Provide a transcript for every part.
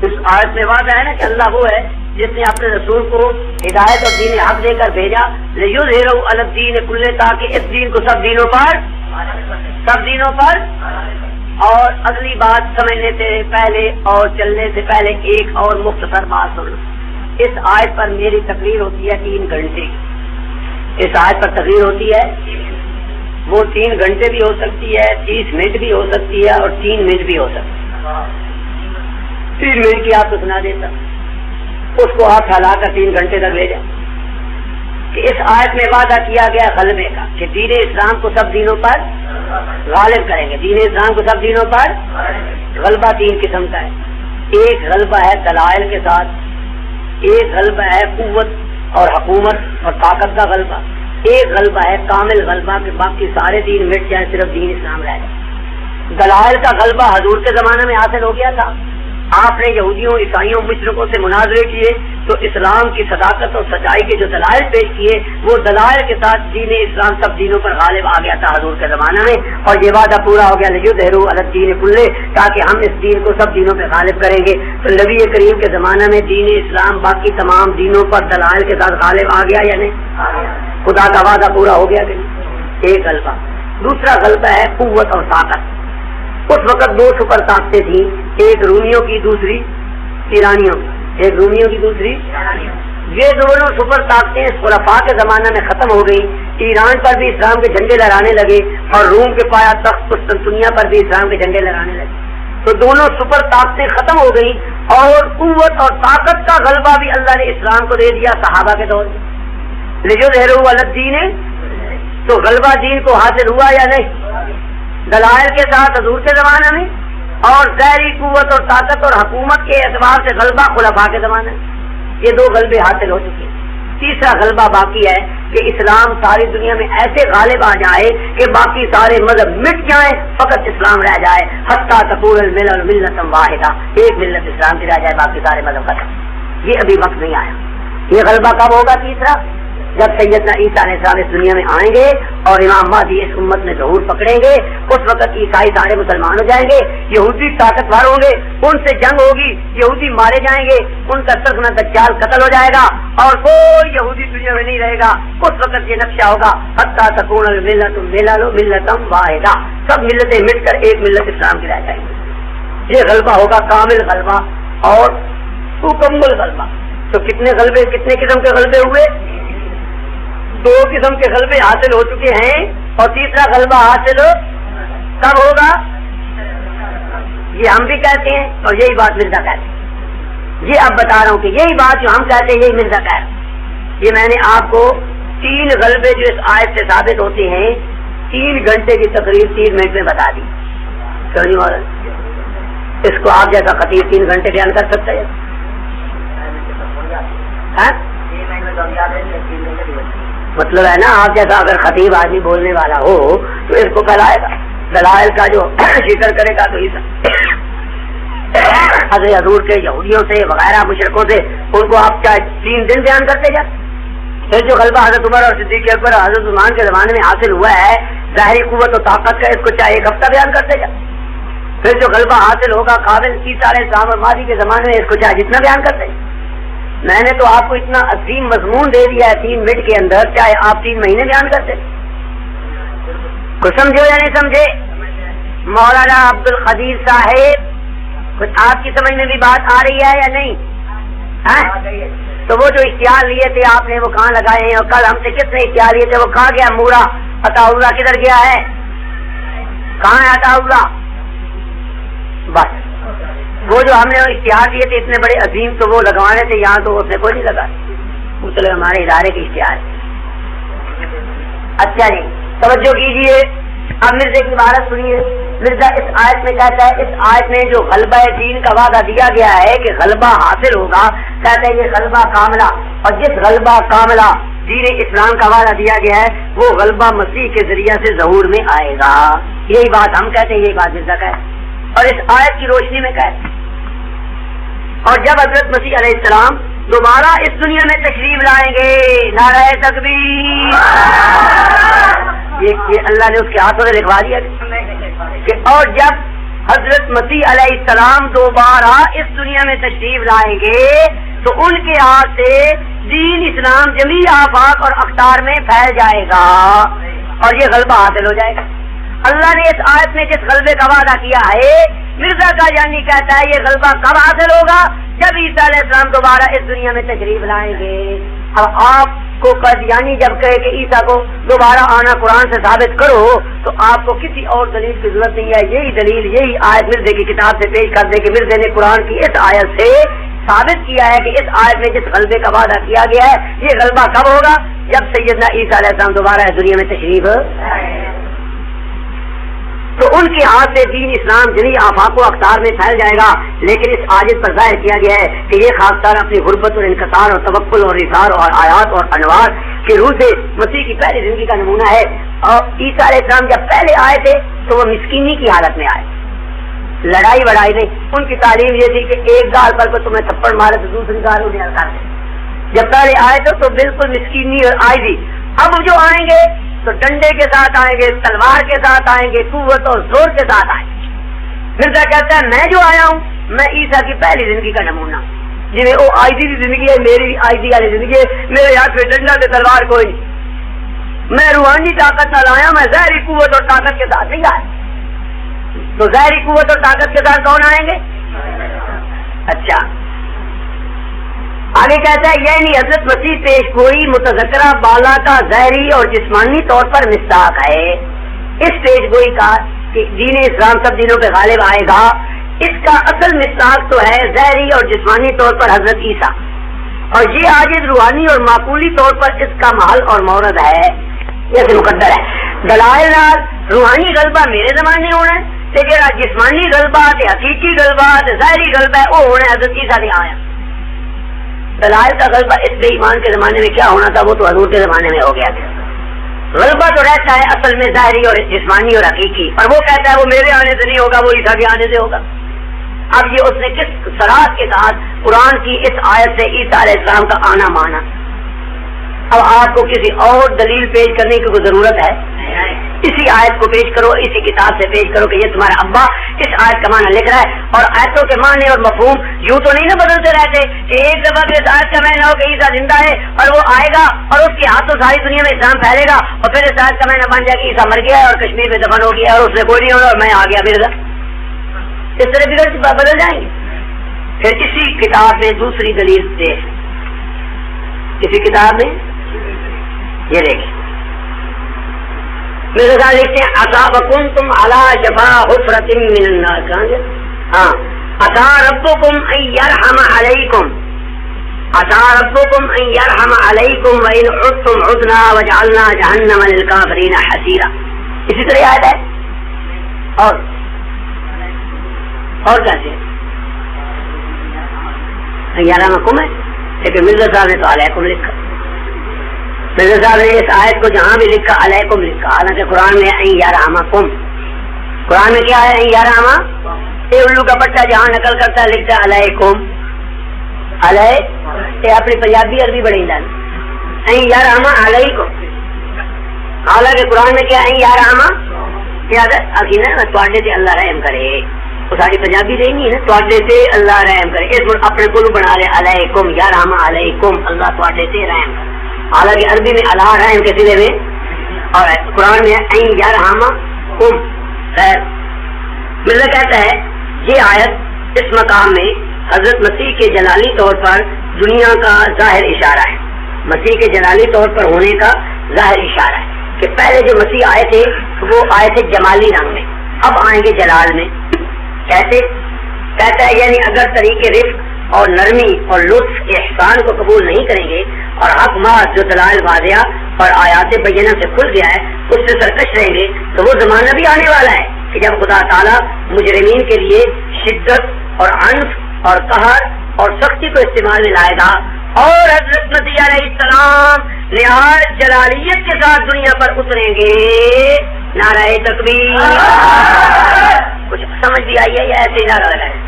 اس آیت میں وعدہ ہے نا کہ اللہ وہ ہے جس نے اپنے رسول کو ہدایت اور دین حق دے کر بھیجا لیظہرہ علی الدین کلہ، تاکہ اس دین کو سب دینوں پر اور اگلی بات سمجھنے سے پہلے اور چلنے سے پہلے ایک اور مختصر بات سن لو. اس آیت پر میری تقریر ہوتی ہے 3 گھنٹے. اس آیت پر تقریر ہوتی ہے، وہ 3 گھنٹے بھی ہو سکتی ہے، 30 منٹ بھی ہو سکتی ہے اور 3 منٹ بھی ہو سکتی ہے. 3 منٹ کی آپ کو سنا دیتا، اس کو آپ پھیلا کر 3 گھنٹے تک لے جائیں. کہ اس آیت میں وعدہ کیا گیا غلبے کا، کہ دین اسلام کو سب دینوں پر غالب کریں گے. دین اسلام کو سب دینوں پر غلبہ 3 قسم کا ہے. ایک غلبہ ہے دلائل کے ساتھ، ایک غلبہ ہے قوت اور حکومت اور طاقت کا غلبہ، ایک غلبہ ہے کامل غلبہ کہ باقی سارے دین مٹ جائے، صرف دین اسلام رہ جائے. دلائل کا غلبہ حضور کے زمانے میں حاصل ہو گیا تھا. آپ نے یہودیوں، عیسائیوں، مشرکوں سے مناظرے کیے تو اسلام کی صداقت اور سچائی کے جو دلائل پیش کیے، وہ دلائل کے ساتھ دین اسلام سب دینوں پر غالب آ گیا تھا حضور کے زمانے میں. اور یہ وعدہ پورا ہو گیا لیظہرہ علی الدین کلہ، تاکہ ہم اس دین کو سب دینوں پہ غالب کریں گے. تو نبی کریم کے زمانے میں دین اسلام باقی تمام دینوں پر دلائل کے ساتھ غالب آ گیا یا نہیں؟ خدا کا وعدہ پورا ہو گیا کہ نہیں؟ ایک غلبہ. دوسرا غلبہ ہے قوت اور طاقت. اس وقت 2 سپر طاقتیں تھیں، ایک رومیوں کی، دوسری ایرانیوں کی. ایک رومیوں کی، دوسری. یہ دونوں سپر طاقتیں خلفاء کے زمانہ میں ختم ہو گئی. ایران پر بھی اسلام کے جھنڈے لہرانے لگے اور روم کے پایا تخت قسطنطنیہ پر بھی اسلام کے جھنڈے لہرانے لگے. تو دونوں سپر طاقتیں ختم ہو گئی اور قوت اور طاقت کا غلبہ بھی اللہ نے اسلام کو دے دیا صحابہ کے دور میں. لیظہرہ علی الدین، تو غلبہ دین کو حاصل ہوا یا نہیں؟ دلائل کے ساتھ حضور کے زمانے میں، اور ظاہری قوت اور طاقت اور حکومت کے اعتبار سے غلبہ خلفاء کے زمانے میں. یہ 2 غلبے حاصل ہو چکے. تیسرا غلبہ باقی ہے کہ اسلام ساری دنیا میں ایسے غالب آ جائے کہ باقی سارے مذہب مٹ جائیں، فقط اسلام رہ جائے. حتیٰ تکون الملل ملۃ واحدہ، ایک ملت اسلام کی رہ جائے، باقی سارے مذہب ختم. یہ ابھی وقت نہیں آیا. یہ غلبہ کب ہوگا؟ تیسرا، جب سیدنا عیسیٰ علیہ السلام اس دنیا میں آئیں گے اور امام مہدی اس امت میں ظہور پکڑیں گے. اس وقت عیسائی سارے مسلمان ہو جائیں گے، یہودی طاقتور ہوں گے، ان سے جنگ ہوگی، یہودی مارے جائیں گے، ان کا سرخنا دجال قتل ہو جائے گا اور کوئی یہودی دنیا میں نہیں رہے گا. اس وقت یہ نقشہ ہوگا حتیٰ تکون الملۃ ملۃ واحدہ، سب ملتیں مٹ کر ایک ملت اسلام کی رہ جائیں گے. یہ غلبہ ہوگا کامل غلبہ اور مکمل غلبہ. تو کتنے قسم کے غلبے ہوئے؟ 2 قسم کے غلبے حاصل ہو چکے ہیں اور تیسرا غلبہ حاصل کب ہوگا؟ یہ ہم بھی کہتے ہیں اور یہی بات مرزا کہتے ہیں. یہ اب بتا رہا ہوں کہ یہی بات جو ہم کہتے ہیں یہی مرزا کہہ رہا ہے. یہ میں نے آپ کو 3 غلبے جو اس آیت سے ثابت ہوتے ہیں 3 گھنٹے کی تقریر 3 منٹ میں بتا دی. اس کو آپ جیسا خطیب 3 گھنٹے بیان کر سکتے ہیں؟ مطلب ہے نا، آپ جیسا اگر خطیب آدمی بولنے والا ہو تو اس کو کہلائے گا. دلائل کا جو ذکر کرے گا تو حضرت حضور کے یہودیوں سے وغیرہ مشرکوں سے ان کو آپ چاہے 3 دن بیان کرتے جائیں. پھر جو غلبہ حضرت عمر اور صدیق اکبر اور حضرت عثمان کے زمانے میں حاصل ہوا ہے ظاہری قوت و طاقت کا، اس کو چاہے 1 ہفتہ بیان کرتے جائیں. پھر جو غلبہ حاصل ہوگا قابل عیسیٰ علیہ السلام اور مہدی کے زمانے میں، اس کو چاہے جتنا بیان کرتے جائیں. میں نے تو آپ کو اتنا عظیم مضمون دے دیا ہے 3 منٹ کے اندر، چاہے آپ 3 مہینے بیان کرتے. کچھ سمجھو یا نہیں سمجھے؟ مولانا عبد القدیر صاحب، کچھ آپ کی سمجھ میں بھی بات آ رہی ہے یا نہیں؟ تو وہ جو اشتہار لیے تھے آپ نے وہ کہاں لگائے ہیں؟ اور کل ہم سے کس نے اشتہار لیے تھے وہ کہاں گیا؟ مورا عطا اللہ کدھر گیا ہے؟ کہاں ہے عطا اللہ؟ بس وہ جو ہم نے اشتہار دیے تھے اتنے بڑے عظیم، تو وہ لگوانے تھے یہاں، تو اس نے کوئی نہیں لگا. مطلب ہمارے ادارے کے اشتہار. اچھا جی توجہ کیجیے، اب مرزا کی عبارت سنیے. مرزا اس آیت میں کہتا ہے، اس آیت میں جو غلبہ دین کا وعدہ دیا گیا ہے کہ غلبہ حاصل ہوگا، کہتا ہے یہ غلبہ کاملہ. اور جس غلبہ کاملہ دین اسلام کا وعدہ دیا گیا ہے وہ غلبہ مسیح کے ذریعے سے ظہور میں آئے گا. یہی بات ہم کہتے ہیں، یہی بات مرزا کا ہے اور اس آیت کی روشنی میں کہتے ہیں. اور جب حضرت مسیح علیہ السلام دوبارہ اس دنیا میں تشریف لائیں گے، نعرہ تکبیر، یہ اللہ نے اس کے ہاتھوں سے لکھوا دیا کہ اور جب حضرت حضرت مسیح علیہ السلام دوبارہ اس دنیا میں تشریف لائیں گے تو ان کے ہاتھ سے دین اسلام جمیع آفاق اور اقطار میں پھیل جائے گا اور یہ غلبہ حاصل ہو جائے گا. اللہ نے اس آیت میں جس غلبے کا وعدہ کیا ہے، مرزا قادیانی کہتا ہے یہ غلبہ کب حاصل ہوگا؟ جب عیسیٰ علیہ السلام دوبارہ اس دنیا میں تشریف لائیں گے. اب آپ کو قادیانی جب کہے کہ عیسیٰ کو دوبارہ آنا قرآن سے ثابت کرو تو آپ کو کسی اور دلیل کی ضرورت نہیں ہے. یہی دلیل، یہی آیت مرزے کی کتاب سے پیش کر دے کہ مرزے نے قرآن کی اس آیت سے ثابت کیا ہے کہ اس آیت میں جس غلبے کا وعدہ کیا گیا ہے یہ غلبہ کب ہوگا؟ جب سیدنا عیسیٰ علیہ السلام دوبارہ اس دنیا میں تشریف تو ان کے ہاتھ سے دین اسلام جمیع آفاق و اقطار میں پھیل جائے گا. لیکن اس آیت پر ظاہر کیا گیا ہے کہ یہ خاصتر اپنی غربت اور انکسار اور توکل اور اثار اور آیات اور انوار کی روح سے مسیح کی پہلی زندگی کا نمونہ ہے. اور عیسیٰ علیہ السلام جب پہلے آئے تھے تو وہ مسکینی کی حالت میں آئے، لڑائی وڑائی نہیں. ان کی تعلیم یہ تھی کہ ایک گال پر کو تمہیں تھپڑ مارے تو دوسری گال انہیں کر دے. جب پہلے آئے تھے تو بالکل مسکینی اور آئی تھی. اب جو آئیں گے تو ڈنڈے کے ساتھ آئیں گے، تلوار کے ساتھ آئیں گے، قوت اور زور کے ساتھ آئیں گے. مرزا کہتا ہے میں جو آیا ہوں میں عیسیٰ کی پہلی زندگی کا نمونہ، جی وہ آئی تھی زندگی ہے، میری بھی آئی تھی والی زندگی ہے. میرے ہاتھ میں ڈنڈا سے تلوار کوئی نہیں، میں روحانی طاقت نہ لایا، میں ظاہری قوت اور طاقت کے ساتھ نہیں آیا. تو ظاہری قوت اور طاقت کے ساتھ کون آئیں گے؟ اچھا آگے کہتا ہے یعنی حضرت مسیح پیش گوئی متذکرہ بالا کا ظاہری اور جسمانی طور پر مصداق ہے. اس پیش گوئی کا کہ دین اسلام سب دینوں پہ غالب آئے گا، اس کا اصل مصداق تو ہے ظاہری اور جسمانی طور پر حضرت عیسیٰ، اور یہ عاجز روحانی اور معقولی طور پر اس کا محل اور مورد ہے، یہ مقدر ہے. دلائل نال روحانی غلبہ میرے زمانے ہونا ہے تے جڑا جسمانی غلبہ تے حقیقی غلبہ تے ظاہری غلبہ ہے وہ ہونا حضرت عیسیٰ نے آیا. دلائل کا غلبہ اس بے ایمان کے زمانے میں کیا ہونا تھا وہ تو حضور کے زمانے میں ہو گیا تھا. غلبہ تو رہتا ہے اصل میں ظاہری اور جسمانی اور حقیقی، اور وہ کہتا ہے وہ میرے آنے سے نہیں ہوگا، وہ عیسیٰ کے آنے سے ہوگا. اب یہ اس نے کس صراحت کے ساتھ قرآن کی اس آیت سے عیسیٰ علیہ السلام کا آنا مانا. اب آپ کو کسی اور دلیل پیش کرنے کی کوئی ضرورت ہے؟ اسی آیت کو پیش کرو، اسی کتاب سے پیش کرو کہ یہ تمہارا ابا اس آیت کا معنی لکھ رہا ہے. اور آیتوں کے معنی اور مفہوم یوں تو نہیں نہ بدلتے رہتے کہ ایک دفعہ اس آیت کا معنی ہو کہ عیسیٰ زندہ ہے اور وہ آئے گا اور اس کے ہاتھوں ساری دنیا میں اسلام پھیلے گا، اور پھر اس آیت کا معنی بن جائے کہ عیسیٰ مر گیا ہے اور کشمیر میں دفن ہو گیا اور اس سے کوئی نہیں ہوگا اور میں آ گیا مرزا. اس طرح بدل جائیں گے. پھر اسی کتاب میں دوسری دلیل دے، اسی کتاب میں یہ دیکھیں میرے ساتھ لکھتے ہیں اصابکم تم علی شفا حفرۃ من النار. ہاں عسى ربكم ان يرحم عليكم، عسى ربكم ان يرحم عليكم وان عدتم عدنا وجعلنا جهنم للكافرين حسيرا. اسی طرح آیت ہے. اور کیسے یارحمکم ہے، لیکن مرزا صاحب نے تو علیکم لکھا. مرزا صاحب نے اس آیت کو جہاں بھی لکھا علیکم لکھا، حالانکہ قرآن میں یارحمکم، قرآن میں کیا ہے یارحما، یہ الو کا پٹا جہاں نقل کرتا ہے لکھتا ہے علیکم، علیہ اپنی پنجابی عربی بڑی ڈال یارحما علیکم. حالانکہ قرآن میں کیا ہے یارحما، یاد ہے نا تواڈے تے اللہ رحم کرے، وہ ساری پنجابی رہی نہیں ہے نا، تواڈے تے اللہ رحم کرے، اس کو اپنے کو بنا لے علیکم یارحما علیکم اللہ تواڈے تے رحم کرے. حالانکہ عربی میں اللہ رحم کے سلے میں، اور قرآن میں این یرحمکم. خیر مرزا کہتا ہے یہ آیت اس مقام میں حضرت مسیح کے جلالی طور پر دنیا کا ظاہر اشارہ ہے، مسیح کے جلالی طور پر ہونے کا ظاہر اشارہ ہے کہ پہلے جو مسیح آئے تھے وہ آئے تھے جمالی رنگ میں، اب آئیں گے جلال میں. کیسے؟ کہتا ہے یعنی اگر طریقے رفق اور نرمی اور لطف احسان کو قبول نہیں کریں گے اور حق محض جو دلائل واضح اور آیات بینہ سے کھل گیا ہے اس سے سرکش رہیں گے تو وہ زمانہ بھی آنے والا ہے کہ جب خدا تعالیٰ مجرمین کے لیے شدت اور عنف اور قہر اور سختی کو استعمال میں لائے گا. اور حضرت مسیح علیہ السلام نہایت جلالیت کے ساتھ دنیا پر اتریں گے. نعرہ تکبیر. کچھ سمجھ بھی آئی ہے یا ایسے ہی نعرہ لگائے؟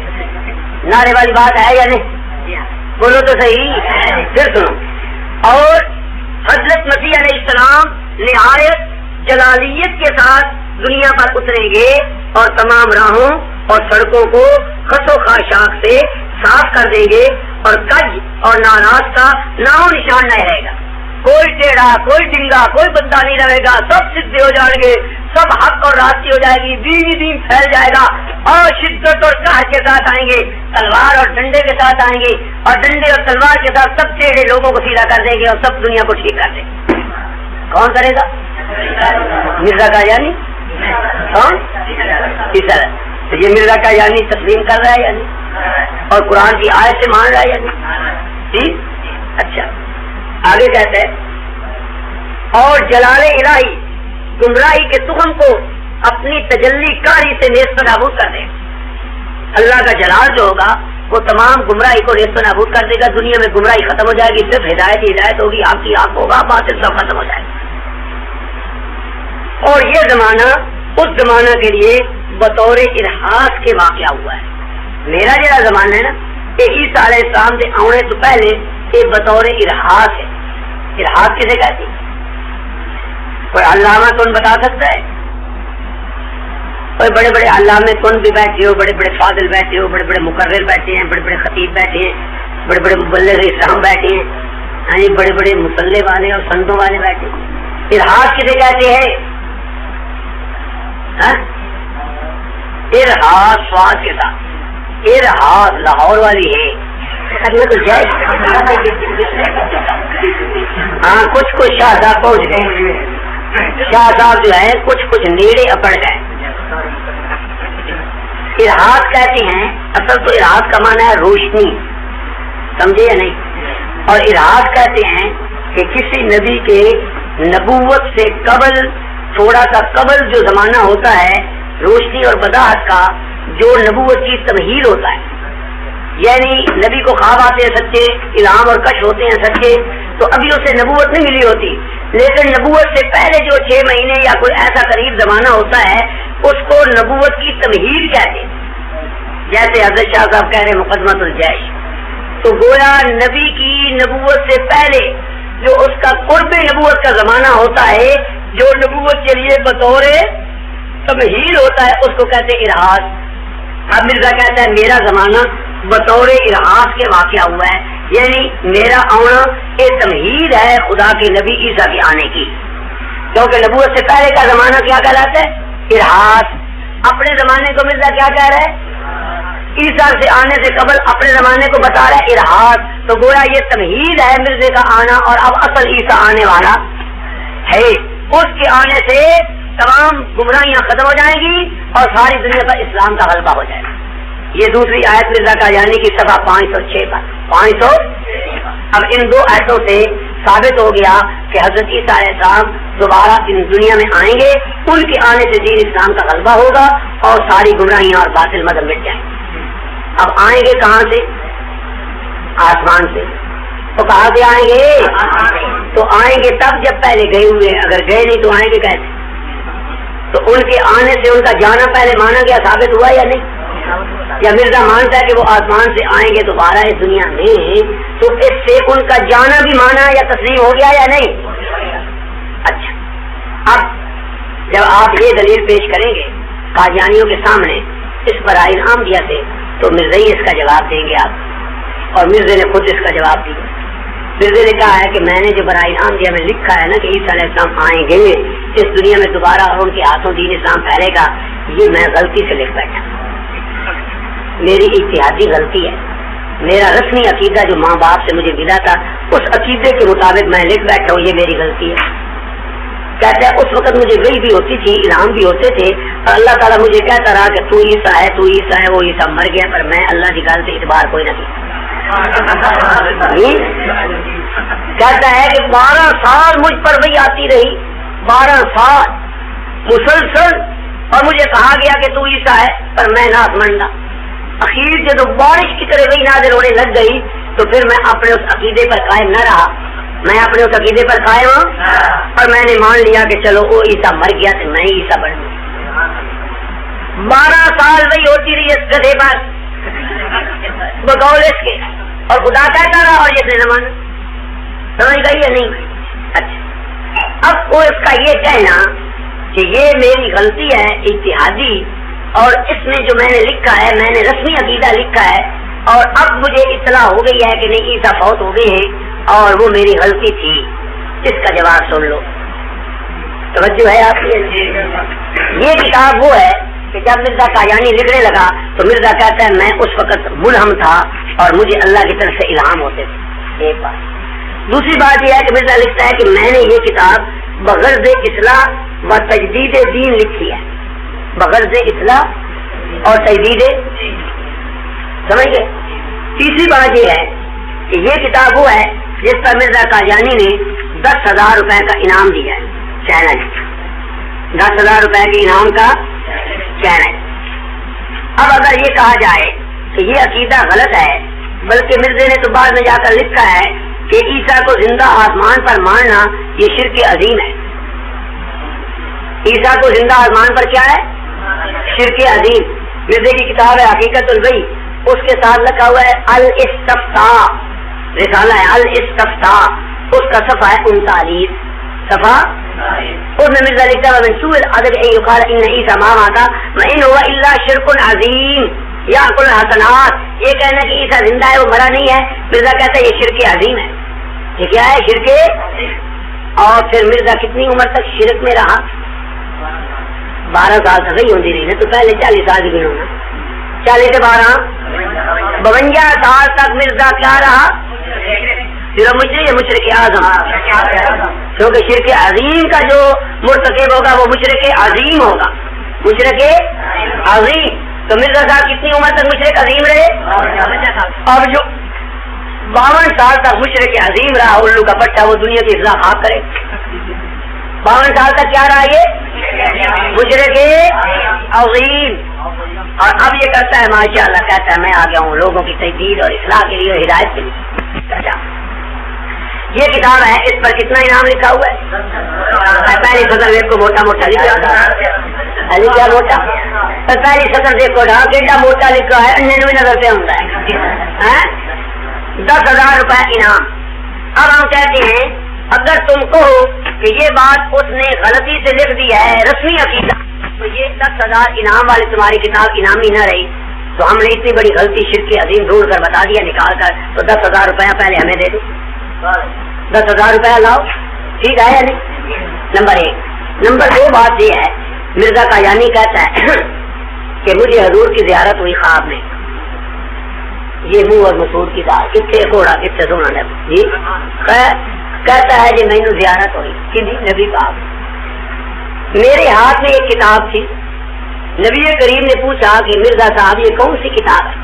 نعرے والی بات ہے یا نہیں؟ بولو تو صحیح. پھر سنو. اور حضرت مسیح علیہ السلام نہایت جلالیت کے ساتھ دنیا پر اتریں گے اور تمام راہوں اور سڑکوں کو خس و خاشاک سے صاف کر دیں گے اور کج اور ناراض کا نام و نشان نہیں رہے گا. کوئی ٹیڑھا کوئی ڈنگا کوئی بندہ نہیں رہے گا, سب سیدھے ہو جائیں گے, سب حق اور راستی ہو جائے گی, دین دین پھیل جائے گا اور شدت اور قہر کے ساتھ آئیں گے, تلوار اور ڈنڈے کے ساتھ آئیں گے اور ڈنڈے اور تلوار کے ساتھ سب ٹیڑھے لوگوں کو سیدھا کر دیں گے اور سب دنیا کو ٹھیک کر دیں گے. کون کرے گا؟ مرزا کا یعنی کون؟ تو یہ مرزا کا یعنی تسلیم کر رہا ہے یعنی اور قرآن کی آیت سے مان رہا ہے یعنی جی. اچھا آگے کہتے ہیں اور جلال الہی گمراہی کے تخم کو اپنی تجلی کاری سے نیست نابود کر دے. اللہ کا جلال جو ہوگا وہ تمام گمراہی کو نیست نابود کر دے گا. دنیا میں گمراہی ختم ہو جائے گی, صرف ہدایت ہی ہدایت ہوگی, آپ کی آنکھ ہوگا, باطل سب ختم ہو جائے گا. اور یہ زمانہ اس زمانہ کے لیے بطور ارحاس کے واقعہ ہوا ہے. میرا جڑا زمانہ ہے نا یہ عیسیٰ علیہ السلام کے آنے تو پہلے یہ بطور ارحاس ہے. ارحاس کسے کہتے ہیں؟ کوئی علامہ کون بتا سکتا ہے؟ کوئی بڑے بڑے علامے کون بھی بیٹھے ہو, بڑے بڑے فاضل بیٹھے ہو, بڑے بڑے مقرر بیٹھے ہیں, بڑے بڑے خطیب بیٹھے ہیں, بڑے بڑے مبلغ اسلام بیٹھے ہیں, یعنی بڑے بڑے مصلے والے اور سنتوں والے بیٹھے ہیں. ارحاس کسے کہتے ہیں؟ ارحاس سواد کے ساتھ. ارحاس لاہور والی ہے تو جائے. ہاں کچھ شاہ صاحب پہنچ گئے. شاہ صاحب جو ہے کچھ نیڑے اپڑ گئے. ارحاس کہتے ہیں, اصل تو ارحاس کا معنی ہے روشنی, سمجھے یا نہیں؟ اور ارحاس کہتے ہیں کہ کسی نبی کے نبوت سے قبل تھوڑا سا قبل جو زمانہ ہوتا ہے روشنی اور وضاحت کا, جو نبوت کی تمہید ہوتا ہے. یعنی نبی کو خواب آتے ہیں سچے, الہام اور کش ہوتے ہیں سچے, تو ابھی اسے نبوت نہیں ملی ہوتی, لیکن نبوت سے پہلے جو 6 مہینے یا کوئی ایسا قریب زمانہ ہوتا ہے اس کو نبوت کی تمہید کہتے ہیں. جیسے حضرت شاہ صاحب کہہ رہے مقدمۃ الجیش, تو گویا نبی کی نبوت سے پہلے جو اس کا قرب نبوت کا زمانہ ہوتا ہے, جو نبوت کے لیے بطور تمہید ہوتا ہے, اس کو کہتے ہیں ارحاس. اب مرزا کہتا ہے میرا زمانہ بطور ارحاس کے واقعہ ہوا ہے, یعنی میرا آنا یہ تمہید ہے خدا کے نبی عیسیٰ کے آنے کی, کیونکہ نبوت سے پہلے کا زمانہ کیا کہلاتا ہے؟ ارحاس. اپنے زمانے کو مرزا کیا کہہ رہا ہے؟ عیسیٰ سے آنے سے قبل اپنے زمانے کو بتا رہا ہے ارحاس. تو گویا یہ تمہید ہے مرزے کا آنا, اور اب اصل عیسیٰ آنے والا ہے. اس کے آنے سے تمام گمراہیاں ختم ہو جائیں گی اور ساری دنیا پر اسلام کا غلبہ ہو جائے گا. یہ دوسری آیت مرزا کا یعنی کہ صفحہ 506 پر 500. اب ان 2 آیتوں سے ثابت ہو گیا کہ حضرت عیسیٰ علیہ السلام دوبارہ ان دنیا میں آئیں گے, ان کے آنے سے دین اسلام کا غلبہ ہوگا اور ساری گمراہیاں اور باطل مذہب مٹ جائیں گے. اب آئیں گے کہاں سے؟ آسمان سے. تو کہاں سے آئیں گے؟ تو آئیں گے تب جب پہلے گئے ہوئے, اگر گئے نہیں تو آئیں گے کیسے؟ تو ان کے آنے سے ان کا جانا پہلے مانا گیا, ثابت ہوا یا نہیں؟ یا مرزا مانتا ہے کہ وہ آسمان سے آئیں گے دوبارہ اس دنیا میں, تو اس سے ان کا جانا بھی مانا یا تسلیم ہو گیا یا نہیں؟ اچھا, اب جب آپ یہ دلیل پیش کریں گے قادیانیوں کے سامنے اس برائے انعام دیا تھے, تو مرزا ہی اس کا جواب دیں گے آپ, اور مرزا نے خود اس کا جواب دیا. مرزا نے کہا ہے کہ میں نے جو برائے انعام دیا میں لکھا ہے نا کہ عیسیٰ علیہ السلام آئیں گے اس دنیا میں دوبارہ اور ان کے ہاتھوں دین اسلام پھیلے گا, یہ میں غلطی سے لکھ بیٹھا, میری اجتہادی غلطی ہے. میرا رسمی عقیدہ جو ماں باپ سے مجھے ملا تھا اس عقیدے کے مطابق میں لکھ بیٹھا ہوں, یہ میری غلطی ہے. کہتا ہے اس وقت مجھے وحی بھی ہوتی تھی, الہام بھی ہوتے تھے, اور اللہ تعالیٰ مجھے کہتا رہا کہ تو عیسیٰ ہے, تو عیسیٰ ہے, وہ عیسیٰ مر گیا, پر میں اللہ کی گل سے اعتبار کوئی نہ کیا. کہتا ہے کہ 12 سال مجھ پر وہی آتی رہی, 12 سال مسلسل, اور مجھے کہا گیا کہ تو عیسیٰ ہے, پر میں نہ سمجھنا. اخیر جب بارش کی طرح وہی نازل ہونے لگ گئی تو پھر میں اپنے اس عقیدے پر قائم نہ رہا, میں اپنے اس عقیدے پر قائم ہوں, اور میں نے مان لیا کہ چلو وہ عیسیٰ مر گیا تو میں عیسیٰ بن گیا. 12 سال وہی ہوتی رہی اس گدھے پر بقول اس کے, اور خدا کہتا رہا اور یہ نہ مانا. سمجھ گئی یا نہیں؟ اچھا, اب وہ اس کا یہ کہنا کہ یہ میری غلطی ہے اجتہادی, اور اس میں جو میں نے لکھا ہے میں نے رسمی عقیدہ لکھا ہے اور اب مجھے اطلاع ہو گئی ہے کہ نہیں عیسیٰ فوت ہو گئے ہیں اور وہ میری غلطی تھی. اس کا جواب سن لو. توجہ ہے آپ کی؟ یہ کتاب وہ ہے کہ جب مرزا قادیانی لکھنے لگا تو مرزا کہتا ہے میں اس وقت ملہم تھا اور مجھے اللہ کی طرف سے الہام ہوتے تھے. ایک بات. دوسری بات یہ ہے کہ مرزا لکھتا ہے کہ میں نے یہ کتاب بغرض اصلاح و تجدید دین لکھی ہے. بغرض اصلاح اور تجدید، سمجھ گئے؟ تیسری بات یہ ہے کہ یہ کتاب وہ ہے جس پر مرزا قادیانی نے 10,000 روپے کا انعام دیا ہے. چیلنج 10,000 روپے کے انعام کا چیلنج. اب اگر یہ کہا جائے کہ یہ عقیدہ غلط ہے، بلکہ مرزے نے تو بعد میں جا کر لکھا ہے کہ عیسیٰ کو زندہ آسمان پر ماننا یہ شرک عظیم ہے. عیسیٰ کو زندہ آسمان پر کیا ہے؟ شرک عظیم. مرزے کی کتاب ہے حقیقت البئی، اس کے ساتھ لکھا ہوا ہے الاستفتاء، رسالہ ہے الاستفتاء، اس کا صفحہ ہے 39 صفحہ. اس میں مرزا لکھتا ہے من سوء الادب ان يقال ان عیسیٰ ما مات وان هو الا شرک عظیم یاکل الحسنات. یہ کہنا کہ عیسیٰ زندہ ہے وہ مرا نہیں ہے، مرزا کہتا ہے یہ شرک عظیم ہے. یہ کیا ہے؟ شرک. اور پھر مرزا کتنی عمر تک شرک میں رہا؟ 12 سال تک ہی ہوتی رہی نا، تو پہلے 40 سال کی گنو نا، 40 سے 12 52 سال تک مرزا کیا رہا؟ صرف مشرک اعظم. کیونکہ شرک عظیم کا جو مرتکب ہوگا وہ مشرک عظیم ہوگا، مشرک عظیم. تو مرزا صاحب کتنی عمر تک مشرک عظیم رہے؟ اب جو 52 سال تک مشرک عظیم رہا الو کا پٹھا، وہ دنیا کی اصلاح خاک کرے. 52 سال تک کیا رہا؟ یہ مشرک عظیم. اور اب یہ کرتا ہے ماشاءاللہ، کہتا ہے میں آ گیا ہوں لوگوں کی تجدید اور اصلاح کے لیے، ہدایت کے لیے. یہ کتاب ہے، اس پر کتنا انعام لکھا ہوا ہے؟ پہلی سطر دیکھ کو موٹا موٹا لکھا کیا موٹا؟ پہلی سطر دیکھو ڈھا موٹا لکھا ہے، 99 نظر سے ہوتا ہے 10,000 روپے انعام. اب ہم کہتے ہیں اگر تم کہو کہ یہ بات اس نے غلطی سے لکھ دی ہے رسمی عقیدہ، تو یہ 10,000 انعام والی تمہاری کتاب انعامی نہ رہی. تو ہم نے اتنی بڑی غلطی شرک عظیم ڈھونڈ کر بتا دیا نکال کر، تو 10,000 روپیہ پہلے ہمیں دے دو. 10,000 روپیہ لاؤ، ٹھیک ہے یا نہیں؟ نمبر 1. نمبر 2 بات یہ ہے، مرزا قادیانی کہتا ہے کہ مجھے حضور کی زیارت ہوئی خواب میں. یہ منہ اور مسور کی دال کتنے کوڑا کتنے سونا جی کہتا ہے جی مینو زیارت ہوئی کہ نبی پاک. میرے ہاتھ میں ایک کتاب تھی. نبی کریم نے پوچھا کہ مرزا صاحب یہ کون سی کتاب ہے؟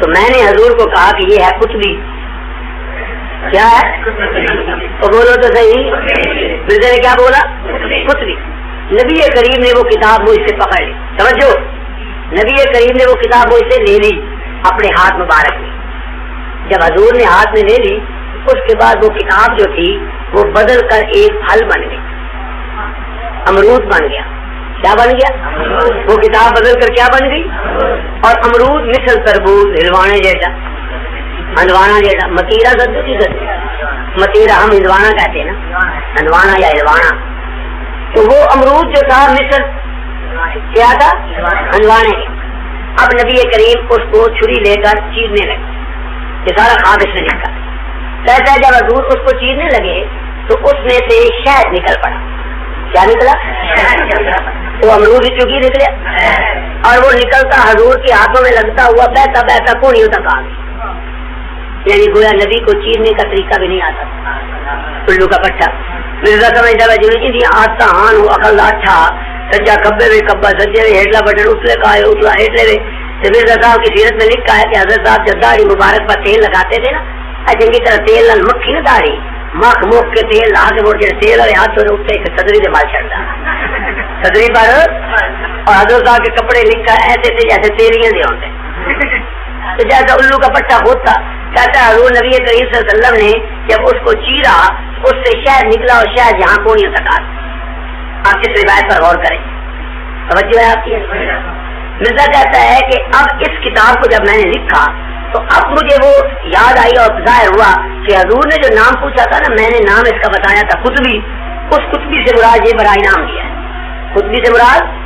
تو میں نے حضور کو کہا کہ یہ ہے کتبی. کیا ہے؟ تو بولو تو صحیح. مرزا نے کیا بولا؟ کتبی. نبی کریم نے وہ کتاب مجھ سے پکڑ لی. سمجھو، نبی کریم نے وہ کتاب مجھ سے لے لی اپنے ہاتھ مبارک میں. جب حضور نے ہاتھ میں لے لی، اس کے بعد وہ کتاب جو تھی وہ بدل کر ایک پھل بن گئی، امرود بن گیا. کیا بن گیا؟ وہ کتاب بدل کر کیا بن گئی؟ اور امرود مثل تربوز، ہلوانے جیسا، ہندوانا جیسا. متیرا سدو کی سدو، متیرا ہم ہندوانا کہتے ہیں نا، ہندوانا یا ہلوانا. تو وہ امرود جو تھا مثل کیا تھا؟ ہندوانے کے. اب نبی کریم اس کو چھری لے کر چیرنے لگے. یہ سارا خواب اس نے لکھا. کہتا ہے جب حضور اس کو چیرنے لگے تو اس میں سے شہد نکل پڑا. کیا نکلا؟ تو امرود ہی چونکہ نکلے، اور وہ نکلتا حضور کے ہاتھوں میں لگتا ہوا بہتا بہتا کونیوں تک آ گیا. یعنی گویا نبی کو چیرنے کا طریقہ بھی نہیں آتا. الو کا پٹھا. مرزا سمجھتا ہے جی آتا ہان ہو عقل اچھا سجا کبے میں کبا سجے میں ہیٹلا بٹن اتلے کا ہے اتلا ہیٹلے میں. تو مرزا صاحب کی سیرت میں لکھا ہے کہ حضرت صاحب جب داڑھی مبارک پر تیل لگاتے تھے نا، چنگی طرح تیل نال مکھی نہ داڑھی مکھ مک کے تیل لا کے موڑ تیل والے ہاتھ سے اٹھتے صدری سے مال چڑھتا صدری پر. اور حضرت صاحب کے کپڑے لکھا ایسے تھے جیسے تیلیاں دے ہوتے. تو جیسا الو کا پٹا ہوتا. کہتا ہے حضور نبی کریم صلی اللہ علیہ وسلم نے جب اس کو چیرا اس سے شہد نکلا اور شہد یہاں کونیوں تک آ. آپ اس روایت پر غور کریں. توجہ ہے آپ کی. مرزا کہتا ہے کہ اب اس کتاب کو جب میں نے لکھا تو اب مجھے وہ یاد آئی اور ظاہر ہوا کہ حضور نے جو نام پوچھا تھا نا، میں نے نام اس کا بتایا تھا قطبی. اس قطبی سے مراد یہ بڑا انعام دیا ہے. قطبی سے مراد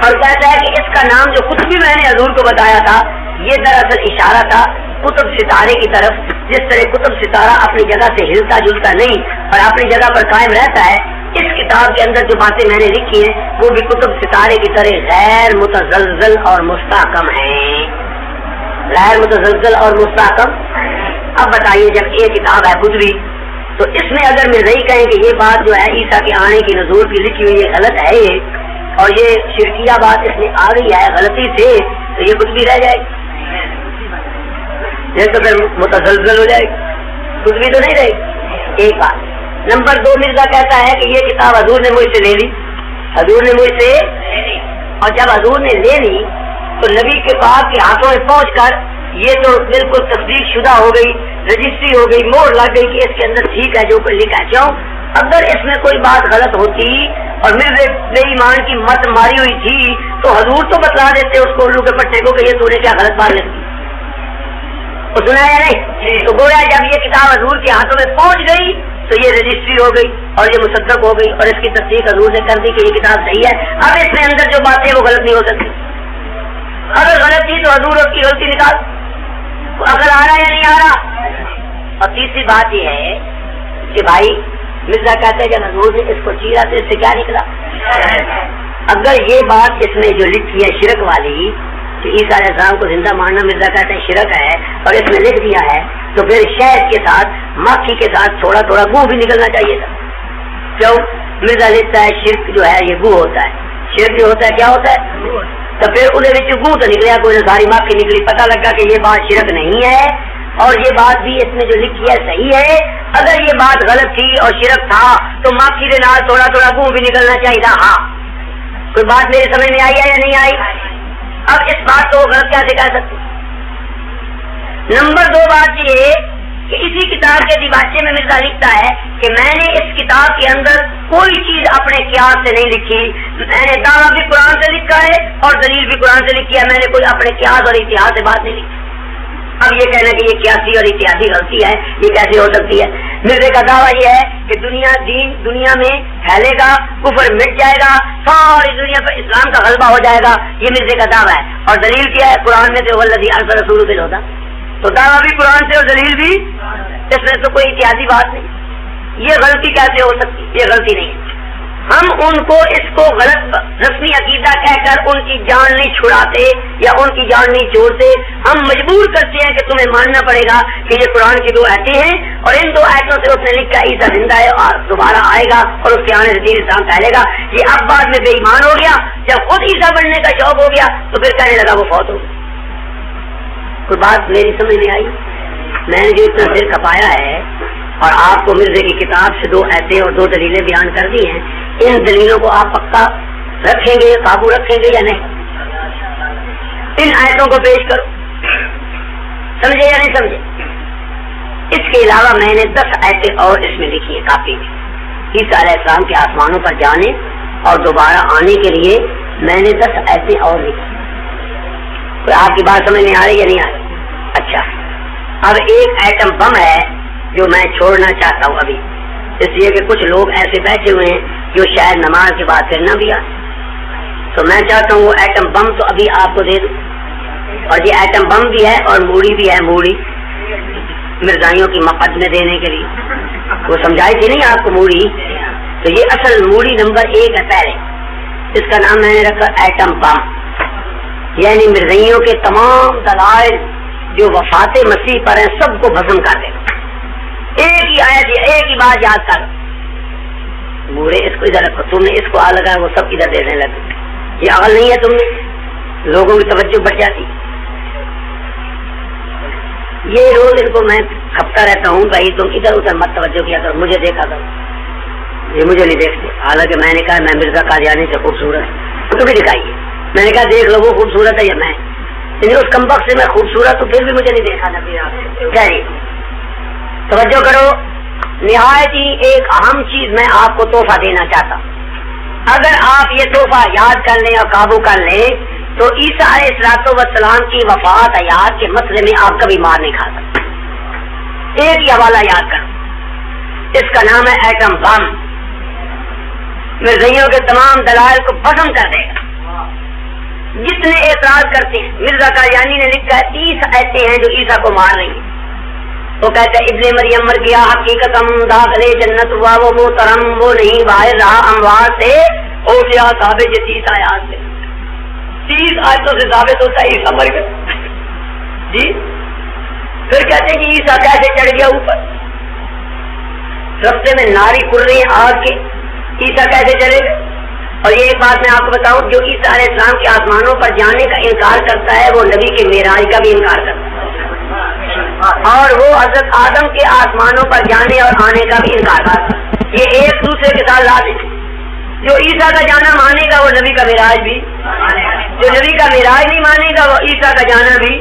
اور کہتا ہے کہ اس کا نام جو کچھ بھی میں نے حضور کو بتایا تھا یہ دراصل اشارہ تھا قطب ستارے کی طرف. جس طرح قطب ستارہ اپنی جگہ سے ہلتا جلتا نہیں اور اپنی جگہ پر قائم رہتا ہے, اس کتاب کے اندر جو باتیں میں نے لکھی ہیں وہ بھی قطب ستارے کی طرح غیر متزلزل اور مستحکم ہیں. غیر متزلزل اور مستحکم. اب بتائیے جب یہ کتاب ہے خود بھی تو اس میں اگر میں نہیں کہیں کہ یہ بات جو ہے عیسیٰ کے آنے کی نزول کی لکھی ہوئی یہ غلط ہے یہ اور یہ شرکیہ بات اس میں آ گئی ہے غلطی سے تو یہ کچھ بھی رہ جائے گی, یہ تو پھر متزلزل ہو جائے گی, کچھ بھی تو نہیں رہے گی. ایک بات. نمبر 2, مرزا کہتا ہے کہ یہ کتاب حضور نے مجھ سے لے لی, حضور نے مجھ سے اور جب حضور نے لے لی تو نبی کے پاک کے ہاتھوں میں پہنچ کر یہ تو بالکل تصدیق شدہ ہو گئی, رجسٹری ہو گئی, مور لگ گئی کہ اس کے اندر ٹھیک ہے جو کوئی لکھا. کیوں؟ اگر اس میں کوئی بات غلط ہوتی اور مرزا بے ایمان کی مت ماری ہوئی تھی تو حضور تو بتلا دیتے اس کو الو کے پٹے کو کہ یہ تو نے کیا غلط بات لکھی, وہ سنا یا نہیں؟ تو گویا جب یہ کتاب حضور کے ہاتھوں میں پہنچ گئی تو یہ رجسٹری ہو گئی اور یہ مصدق ہو گئی اور اس کی تصدیق حضور نے کر دی کہ یہ کتاب صحیح ہے. اب اس میں اندر جو باتیں وہ غلط نہیں ہو سکتی. اگر غلط تھی تو حضور اس کی غلطی نکال, اگر آ رہا یا نہیں آ رہا. اور تیسری بات یہ ہے کہ بھائی مرزا کہتے ہیں جب حضور نے اس کو چیرا تو اس سے کیا نکلا. اگر یہ بات اس میں جو لکھی ہے شرک والی کہ عیسیٰ علیہ السلام کو زندہ ماننا مرزا کہتے ہیں شرک ہے اور اس میں لکھ دیا ہے تو پھر شہد کے ساتھ مکھی کے ساتھ تھوڑا تھوڑا گو بھی نکلنا چاہیے تھا. کیوں؟ مرزا لکھتا ہے شرک جو ہے یہ گو ہوتا ہے, شرک جو ہوتا ہے کیا ہوتا ہے, تو پھر انہیں گو تو نکلیا کوئی ساری مکھی نکلی, پتہ لگا کہ یہ بات شرک نہیں ہے اور یہ بات بھی اس میں جو لکھی ہے صحیح ہے. اگر یہ بات غلط تھی اور شرک تھا تو مکھی کے نال تھوڑا تھوڑا گو بھی نکلنا چاہیے تھا. ہاں کوئی بات میری سمجھ میں آئی ہے یا نہیں آئی؟ اب اس بات کو غلط کیسے کہہ سکتے. نمبر 2 بات یہ کہ اسی کتاب کے دیباچے میں مرزا لکھتا ہے کہ میں نے اس کتاب کے اندر کوئی چیز اپنے قیاس سے نہیں لکھی, میں نے دعویٰ بھی قرآن سے لکھا ہے اور دلیل بھی قرآن سے لکھی ہے, میں نے کوئی اپنے قیاس اور اتحاد سے بات نہیں لکھی. اب یہ کہنا کہ یہ قیاسی اور اتحادی غلطی ہے یہ کیسے ہو سکتی ہے؟ مرزے کا دعویٰ یہ ہے کہ دنیا میں پھیلے گا, کفر مٹ جائے گا, ساری دنیا پر اسلام کا غلبہ ہو جائے گا, یہ مرزے کا دعویٰ ہے. اور دلیل کیا ہے؟ قرآن میں تو والذی ارسل رسولہ بالہدی, تو دعویٰ بھی قرآن سے اور دلیل بھی, اس میں تو کوئی اتحادی بات نہیں. یہ غلطی کیسے ہو سکتی؟ یہ غلطی نہیں ہے. ہم ان کو اس کو غلط رسمی عقیدہ کہہ کر ان کی جان نہیں چھڑاتے یا ان کی جان نہیں چھوڑتے, ہم مجبور کرتے ہیں کہ تمہیں ماننا پڑے گا کہ یہ قرآن کی 2 آیتیں ہیں اور ان 2 آیتوں سے اس نے لکھا عیسیٰ زندہ ہے اور دوبارہ آئے گا اور اس کے آنے سے دین اسلام پھیلے گا. یہ اب بعد میں بے ایمان ہو گیا, جب خود عیسیٰ بننے کا شوق ہو گیا تو پھر کہنے لگا وہ فوت ہو. کوئی بات میری سمجھ میں آئی؟ میں نے جو اتنا سر کھپایا ہے اور آپ کو مرزے کی کتاب سے 2 آیتیں اور 2 دلیلیں بیان کر دی ہیں, ان دلیلوں کو آپ پکا رکھیں گے, قابو رکھیں گے یا نہیں؟ ان آیتوں کو پیش کرو, سمجھے یا نہیں سمجھے؟ اس کے علاوہ میں نے 10 آیتیں اور اس میں لکھی ہیں کافی میں. عیسیٰ علیہ السلام کے آسمانوں پر جانے اور دوبارہ آنے کے لیے میں نے 10 آیتیں اور لکھی. تو آپ کی بات سمجھ میں آ رہی یا نہیں آ رہی؟ اچھا, اب ایک ایٹم بم ہے جو میں چھوڑنا چاہتا ہوں ابھی, اس لیے کہ کچھ لوگ ایسے بیٹھے ہوئے ہیں جو شاید نماز کے بعد پھر نہ بھی آئے, تو میں چاہتا ہوں وہ ایٹم بم تو ابھی آپ کو دے دوں. اور یہ ایٹم بم بھی ہے اور موڑی بھی ہے, موڑی مرزائیوں کی مقدمے دینے کے لیے وہ سمجھائی تھی نہیں آپ کو موڑی, تو یہ اصل موڑی نمبر 1 ہے پہلے, اس کا نام میں نے رکھا ایٹم بم, یعنی مرزائیوں کے تمام دلائل جو وفات مسیح پر ہیں سب کو بھسم کر دے. ایک ہی آیت, ایک ہی بات یاد کر, بوڑھے اس کو ادھر رکھو, تم نے اس کو آ لگا وہ سب ادھر دینے لگے. یہ عقل نہیں ہے تم نے, لوگوں کی توجہ بڑھ جاتی. یہ روز ان کو میں کھپتا رہتا ہوں بھائی تم ادھر ادھر مت توجہ کیا کرو, مجھے دیکھا کرو. یہ مجھے نہیں دیکھتے, حالانکہ میں نے کہا میں مرزا قادیانی سے خوبصورت تو بھی دکھائیے. میں نے کہا دیکھ لو وہ خوبصورت ہے یا میں, اس کم وقت سے میں خوبصورت ہوں پھر بھی مجھے نہیں دیکھا نبی. توجہ کرو, نہایت ہی ایک اہم چیز میں آپ کو تحفہ دینا چاہتا ہوں. اگر آپ یہ تحفہ یاد کر لیں اور قابو کر لیں تو عیسیٰ علیہ السلام کی وفات حیات کے مسئلے میں آپ کبھی مار نہیں کھا سکتے. ایک ہی حوالہ یاد کرو, اس کا نام ہے ایٹم بم. مرزائیوں کے تمام دلائل کو ختم کر دے گا. جتنے اعتراض کرتے ہیں، مرزا قادیانی نے لکھا ہے 30 ایسے ہیں جو عیسیٰ کو مار رہی ہیں. وہ کہتا ہے ابن مریم مر گیا حقیقتم داخلے جنت ہوا وہ محترم، وہ نہیں باہر رہا اموات سے، ہو گیا ثابت. یہ 30 آیات سے 30 آیتوں سے ثابت ہوتا ہے عیسیٰ مر گیا جی. پھر کہتے ہیں کہ عیسیٰ کیسے چڑھ گیا اوپر، رستے میں ناری کر رہی ہیں آگ کے، عیسیٰ کیسے چلے گئے. اور یہ ایک بات میں آپ کو بتاؤں، جو عیسیٰ علیہ السلام کے آسمانوں پر جانے کا انکار کرتا ہے وہ نبی کے معراج کا بھی انکار کرتا ہے، اور وہ حضرت آدم کے آسمانوں پر جانے اور آنے کا بھی انکار کرتا ہے. یہ ایک دوسرے کے ساتھ لازم ہے. جو عیسیٰ کا جانا مانے گا وہ نبی کا معراج بھی، جو نبی کا معراج نہیں مانے گا وہ عیسیٰ کا جانا بھی،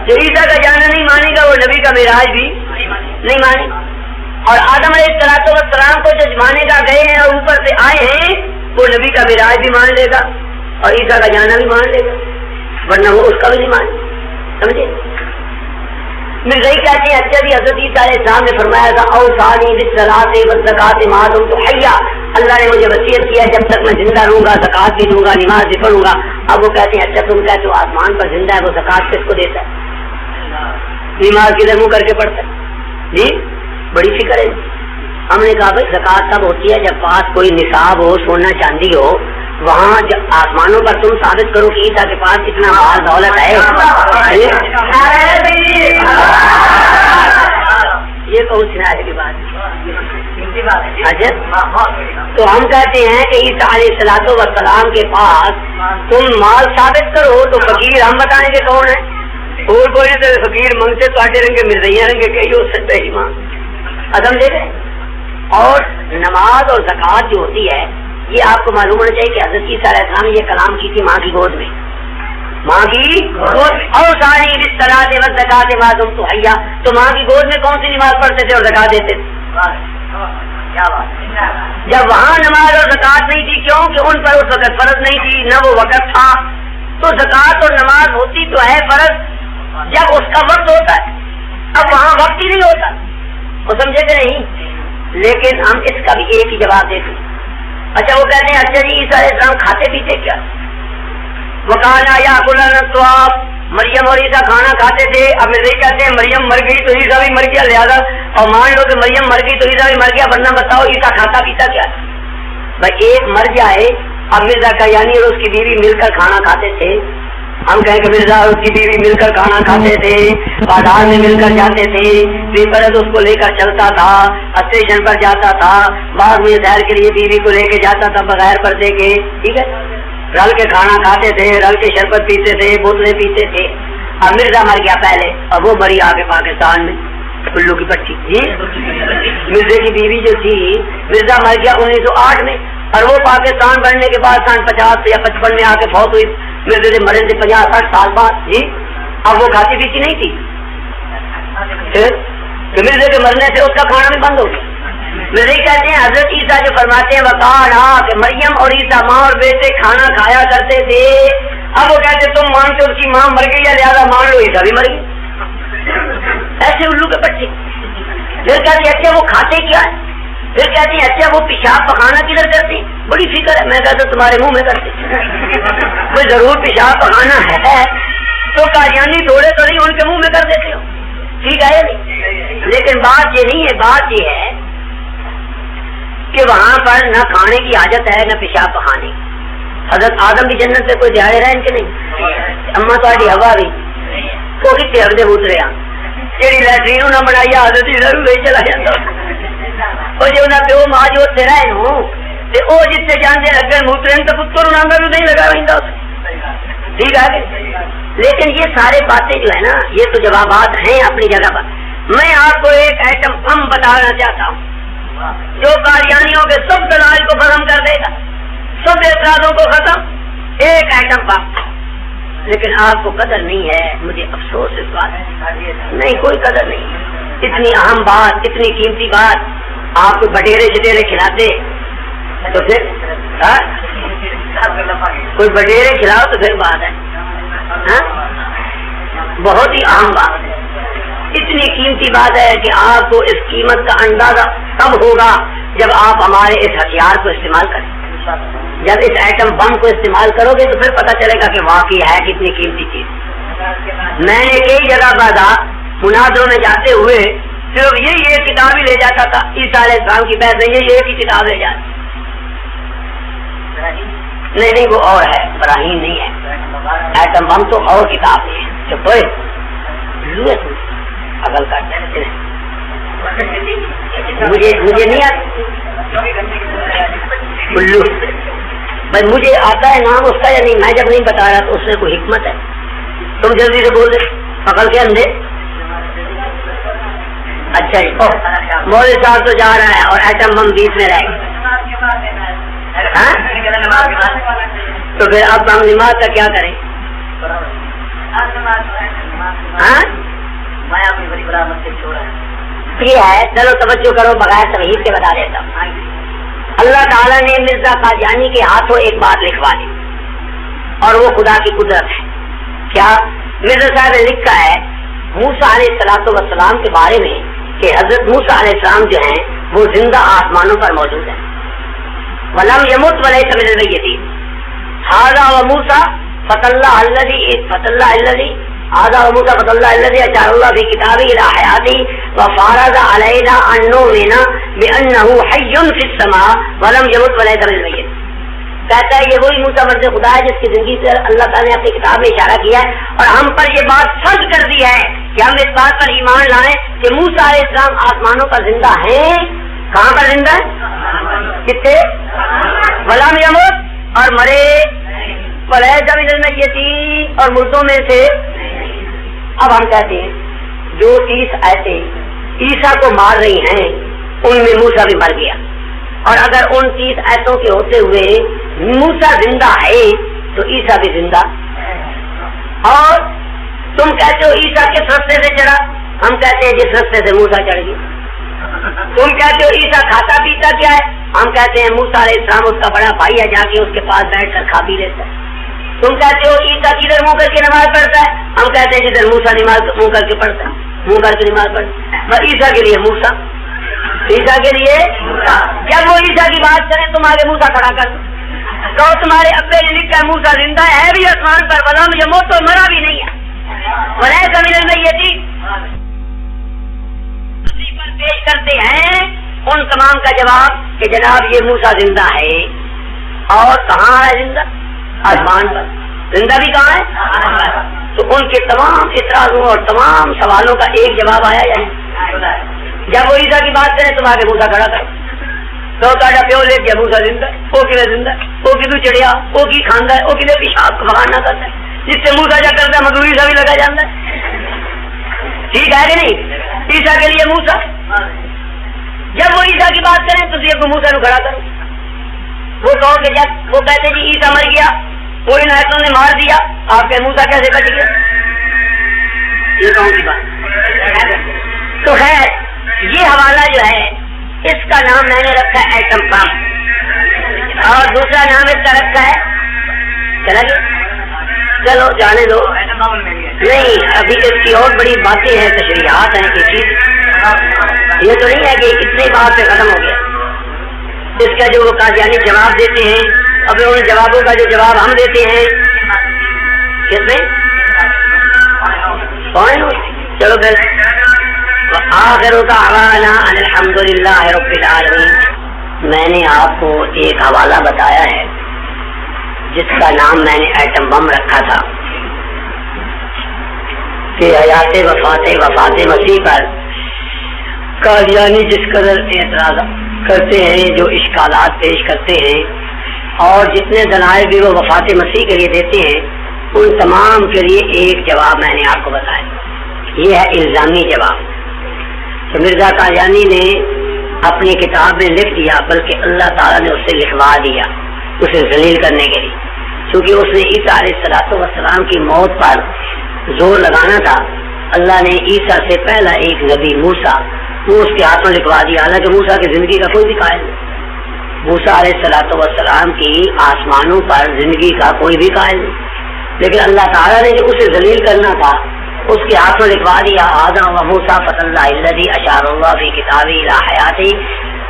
جو عیسیٰ کا جانا نہیں مانے گا وہ نبی کا معراج بھی نہیں مانے گا. اور آدم علیہ السلام کو جو مانے گا گئے ہیں اور اوپر سے آئے ہیں وہ نبی کا معراج بھی مان لے گا اور عیسیٰ کا جانا بھی مان لے گا، ورنہ وہ اس کا بھی نہیں مانے. سمجھے؟ مرزائی کہتے ہیں اچھا جی حضرت عیسیٰ علیہ السلام نے فرمایا تھا اوصانی بالصلاۃ والزکاۃ ما دمت حیا، اللہ نے مجھے وصیت کیا جب تک میں زندہ رہوں گا زکات بھی دوں گا نماز بھی پڑھوں گا. اب وہ کہتے ہیں اچھا تم کہتے ہو آسمان پر زندہ ہے وہ زکات کس کو دیتا ہے، نماز کدھر منہ کر کے پڑھتا ہے جی. بڑی فکر ہے. ہم نے کہا بھائی زکات تب ہوتی ہے جب پاس کوئی نصاب ہو، سونا چاندی ہو، وہاں جب آسمانوں پر تم ثابت کرو کہ عیسیٰ کے پاس اتنا مال دولت ہے. یہ کون سنائے کی بات اچھا. تو ہم کہتے ہیں کہ عیسیٰ علیہ السلام کے پاس تم مال ثابت کرو تو فقیر ہم بتائیں گے کون ہے، اور کوئی تو فقیر منگتے تو آٹے رنگ کے مرزیاں رنگ کے کئی ہو سکتے ہی ماں عدم دے گئے. اور نماز اور زکوٰۃ جو ہوتی ہے یہ آپ کو معلوم ہونا چاہیے کہ حضرت عیسیٰ علیہ السلام نے یہ کلام کی تھی ماں کی گود میں، ماں کی گود. اور ساری بالصلاۃ والزکاۃ ما دمت حیا، تو ماں کی گود میں کون سی نماز پڑھتے تھے اور زکات دیتے تھے؟ جب وہاں نماز اور زکات نہیں تھی، کیوں کہ ان پر اس وقت فرض نہیں تھی نہ وہ وقت تھا. تو زکات اور نماز ہوتی تو ہے فرض جب اس کا وقت ہوتا ہے، اب وہاں وقت ہی نہیں ہوتا. وہ سمجھے کہ نہیں؟ لیکن ہم اس کا بھی ایک ہی جواب دیتے. اچھا وہ کہتے ہیں اچھا جی عیسیٰ علیہ السلام کھاتے پیتے کیا؟ وکانا یاکلون الطعام، مریم اور عیسیٰ کھانا کھاتے تھے. اب مرزا کہتے ہیں مریم مر گئی تو عیسیٰ بھی مر گیا، لہذا اور مان لو کہ مریم مر گئی تو عیسیٰ بھی مر گیا، ورنہ بتاؤ عیسیٰ کھاتا پیتا کیا؟ بھائی ایک مر جائے. اب مرزا قادیانی اور اس کی بیوی مل کر کھانا کھاتے تھے. ہم کہیں کہ مرزا اور اس کی بیوی مل کر کھانا کھاتے تھے، بازار میں مل کر جاتے تھے، پیپرز اس کو لے کر چلتا تھا، اسٹیشن پر جاتا تھا، باغ میں سیر کے لیے بیوی کو لے کے جاتا تھا بغیر پردے کے. ٹھیک ہے، رل کے کھانا کھاتے تھے، رل کے شربت پیتے تھے، بوتلیں پیتے تھے. اب مرزا مر گیا پہلے اور وہ مری آگے پاکستان میں کلو کی پٹی جی. مرزا کی بیوی جو تھی، مرزا مر گیا 1908 میں اور وہ پاکستان بننے کے بعد سن 50 یا 55 میں آ کے فوت ہوئی. مرزا سے مرنے سے 50-60 سال بعد جی. اب وہ کھاتی پیتی نہیں تھی، تو مرزا کے مرنے سے اس کا کھانا بھی بند ہو گیا. مرزا کہتے ہیں حضرت عیسیٰ جو فرماتے ہیں وقالا کہ مریم اور عیسیٰ ماں اور بیٹے کھانا کھایا کرتے تھے. اب وہ کہتے تم مانتے اس کی ماں مر گئی ہے لہٰذا مان لو عیسیٰ بھی مر گئی. ایسے الو کے بچے. پھر کہتے ہیں اچھا وہ کھاتے کیا ہے؟ پھر کہتے ہیں اچھا وہ پیشاب پخانا کدھر کرتے؟ بڑی فکر ہے. میں کہتا تمہارے منہ میں کرتے کوئی ضرور پیشاب پخانا ہے تو قادیانی تھوڑے تھوڑی ان کے منہ میں کر دیتے ہو. ٹھیک ہے نہیں، لیکن بات یہ نہیں ہے. بات یہ ہے کہ وہاں پر نہ کھانے کی حاجت ہے نہ پیشاب پخانے. حضرت آدم بھی جنت سے کوئی دیہڑے رہے ان کے نہیں، اما تاری ہوا بھی وہ کتنے ہردے اترے جی لٹرین نہ بنائی حضرت ضرور نہیں چلا جاتا. اور جو نہ پیو ماں جو اتنے رہے وہ جتنے جانے لگے موترین تو پتر انہوں بھی نہیں لگا رہتا. ٹھیک ہے، لیکن یہ سارے باتیں جو ہے نا یہ تو جوابات ہیں اپنی جگہ پر. میں آپ کو ایک ایٹم بم بتانا چاہتا ہوں جو قادیانیوں کے سب دلائل کو ختم کر دے گا، سب اعتراضوں کو ختم. ایک ایٹم بم. لیکن آپ کو قدر نہیں ہے. مجھے افسوس اس بات نہیں، کوئی قدر نہیں. اتنی اہم بات، اتنی قیمتی بات آپ کو بٹیرے چٹیرے کھلاتے تو پھر کوئی بٹیرے کھلاؤ تو پھر بات ہے. بہت ہی اہم بات ہے، اتنی قیمتی بات ہے کہ آپ کو اس قیمت کا اندازہ تب ہوگا جب آپ ہمارے اس ہتھیار کو استعمال کریں. جب اس ایٹم بم کو استعمال کرو گے تو پھر پتہ چلے گا کہ واقعی ہے کتنی قیمتی چیز۔ میں نے کئی جگہ بازار مناظروں میں جاتے ہوئے صرف یہی ایک کتاب ہی لے جاتا تھا، عیسیٰ علیہ السلام کی بحث میں یہ ایک ہی کتاب لے جاتا۔ نہیں وہ اور ہے، براہیم نہیں ہے، ایٹم بم تو اور کتاب ہے۔ چپ ہوئے عقل کرتے مجھے نہیں آتا الو بھائی، مجھے آتا ہے نام اس کا یا نہیں، میں جب نہیں بتا رہا تو اس سے کوئی حکمت ہے؟ تم جلدی سے بول دے عقل کے اندھے۔ اچھا جی، مولوی صاحب تو جا رہا ہے اور ایٹم بم بیچ میں رہے گا، تو پھر اب ہم نماز کا کیا کریں؟ یہ ہے، چلو توجہ کرو، بغیر تمہید کے بتا دیتا ہوں۔ اللہ تعالیٰ نے مرزا قادیانی کے ہاتھوں ایک بات لکھوا دی اور وہ خدا کی قدرت ہے۔ کیا؟ مرزا صاحب نے لکھا ہے موسیٰ علیہ السلام کے بارے میں کہ حضرت موسیٰ علیہ السلام جو ہیں وہ زندہ آسمانوں پر موجود ہیں۔ وَلَمْ يَمُتْ وَلَيْسَ مِنَ الْمَيِّتِينَ هَذَا وَمُوسَىٰ فَتَلَّهُ الَّذِي أَشَارَ اللَّهُ فِي كِتَابِهِ إِلَىٰ حَيَاتِهِ وَفَرَضَ عَلَيْنَا أَن نُّؤْمِنَ بِأَنَّهُ حَيٌّ فِي السَّمَاءِ وَلَمْ يَمُتْ وَلَيْسَ مِنَ الْمَيِّتِينَ۔ کہتا ہے یہ وہی موسیٰ مرد خدا ہے جس کی زندگی سے اللہ تعالیٰ نے اپنی کتاب میں اشارہ کیا ہے، اور ہم پر یہ بات فرض کر دی ہے کہ ہم اس بات پر ایمان لائیں کہ موسیٰ علیہ السلام آسمانوں پر زندہ ہیں۔ کہاں پر زندہ ہے؟ کتنے؟ غلام یموت اور مرے، ولیس من المیتین اور مردوں میں سے۔ اب ہم کہتے ہیں جو 30 آیتیں عیسیٰ کو مار رہی ہیں ان میں موسیٰ بھی مر گیا، اور اگر ان 30 آیتوں کے ہوتے ہوئے موسیٰ زندہ ہے تو عیسیٰ بھی زندہ۔ اور تم کہتے ہو عیسیٰ کس رستے سے چڑھا، ہم کہتے ہیں جس رستے سے موسیٰ چڑھ گیا۔ تم کہتے ہو عیسیٰ کھاتا پیتا کیا ہے، ہم کہتے ہیں موسیٰ علیہ السلام اس کا بڑا بھائی ہے، جا کے اس کے پاس بیٹھ کر کھا پی لیتا ہے۔ تم کہتے ہو عیسیٰ کدھر منہ کر کے نماز پڑھتا ہے، ہم کہتے ہیں جدھر موسیٰ نماز منہ کر کے پڑھتا ہے، منہ کر کے نماز پڑھتا ہے۔ اور عیسیٰ کے لیے موسیٰ، عیسیٰ کے لیے جب وہ عیسیٰ کی بات کریں تم آگے موسیٰ کھڑا کر تو تمہارے ابے نے لکھا ہے موسیٰ زندہ ہے بھی آسمان پر، ولم یموت تو مرا بھی نہیں ہے، ولیس من المیتین پر پیش کرتے ہیں ان تمام کا جواب کہ جناب یہ موسیٰ زندہ ہے، اور کہاں ہے زندہ؟ آسمان پر۔ زندہ بھی کہاں ہے؟ تو ان کے تمام اعتراضوں اور تمام سوالوں کا ایک جواب آیا یا نہیں؟ جب وہ عیسیٰ کی بات کریں تم آگے موسیٰ کھڑا کرو تو کہا پیو لے گیا موسیٰ زندہ، وہ کدھر زندہ، وہ کدھر چڑھیا، وہ کی کھانا ہے، وہ کدھر پیشاب کو بہانا کرتا ہے، جس سے موسیٰ جا کرتا ہے مزدوری سا بھی لگا جاتا ہے۔ ٹھیک ہے کہ نہیں؟ عیسیٰ کے لیے موسیٰ، جب وہ عیسیٰ کی بات کریں تو یہ موسیٰ کو کھڑا کرو۔ وہ کہو کہ جب وہ کہتے جی عیسیٰ مر گیا، وہ ان آیتوں نے مار دیا، آپ کے موسیٰ کیسے بچ گیا؟ یہ کون سی بات؟ تو خیر یہ حوالہ جو ہے اس کا نام میں نے رکھا ہے ایٹم بم، اور دوسرا نام اس کا رکھا ہے چلا گیا، چلو جانے دو، نہیں ابھی اس کی اور بڑی باتیں ہیں، تشریحات ہیں کہ چیز یہ تو نہیں ہے کہ اتنی بات پہ ختم ہو گیا۔ اس کا جو وہ قادیانی جواب دیتے ہیں، اب ان جوابوں کا جو جواب ہم دیتے ہیں کس میں کون؟ چلو پھر آخر دعوانا ان الحمد للہ رب العالمین۔ میں نے آپ کو ایک حوالہ بتایا ہے جس کا نام میں نے ایٹم بم رکھا تھا کہ حیات وفات مسیح پر قادیانی جس قدر اعتراض کرتے ہیں، جو اشکالات پیش کرتے ہیں، اور جتنے دلائل بھی وہ وفات مسیح کے لیے دیتے ہیں، ان تمام کے لیے ایک جواب میں نے آپ کو بتایا، یہ ہے الزامی جواب۔ تو مرزا قادیانی نے اپنی کتاب میں لکھ دیا، بلکہ اللہ تعالیٰ نے اس سے لکھوا دیا اسے ذلیل کرنے کے لیے، کیونکہ اس نے عیسیٰ علیہ السلام کی موت پر زور لگانا تھا۔ اللہ نے عیسیٰ سے پہلا ایک نبی موسیٰ وہ اس کے ہاتھ میں لکھوا دیا، حالانکہ موسیٰ کی زندگی کا کوئی بھی قائل نہیں، موسیٰ علیہ السلام کی آسمانوں پر زندگی کا کوئی بھی قائل نہیں، لیکن اللہ تعالیٰ نے جو اسے ذلیل کرنا تھا اس کے ہاتھ میں لکھوا دیا، آدم و موسیٰ فصلی الذی اشار اللہ فی کتابہ الی حیاتہ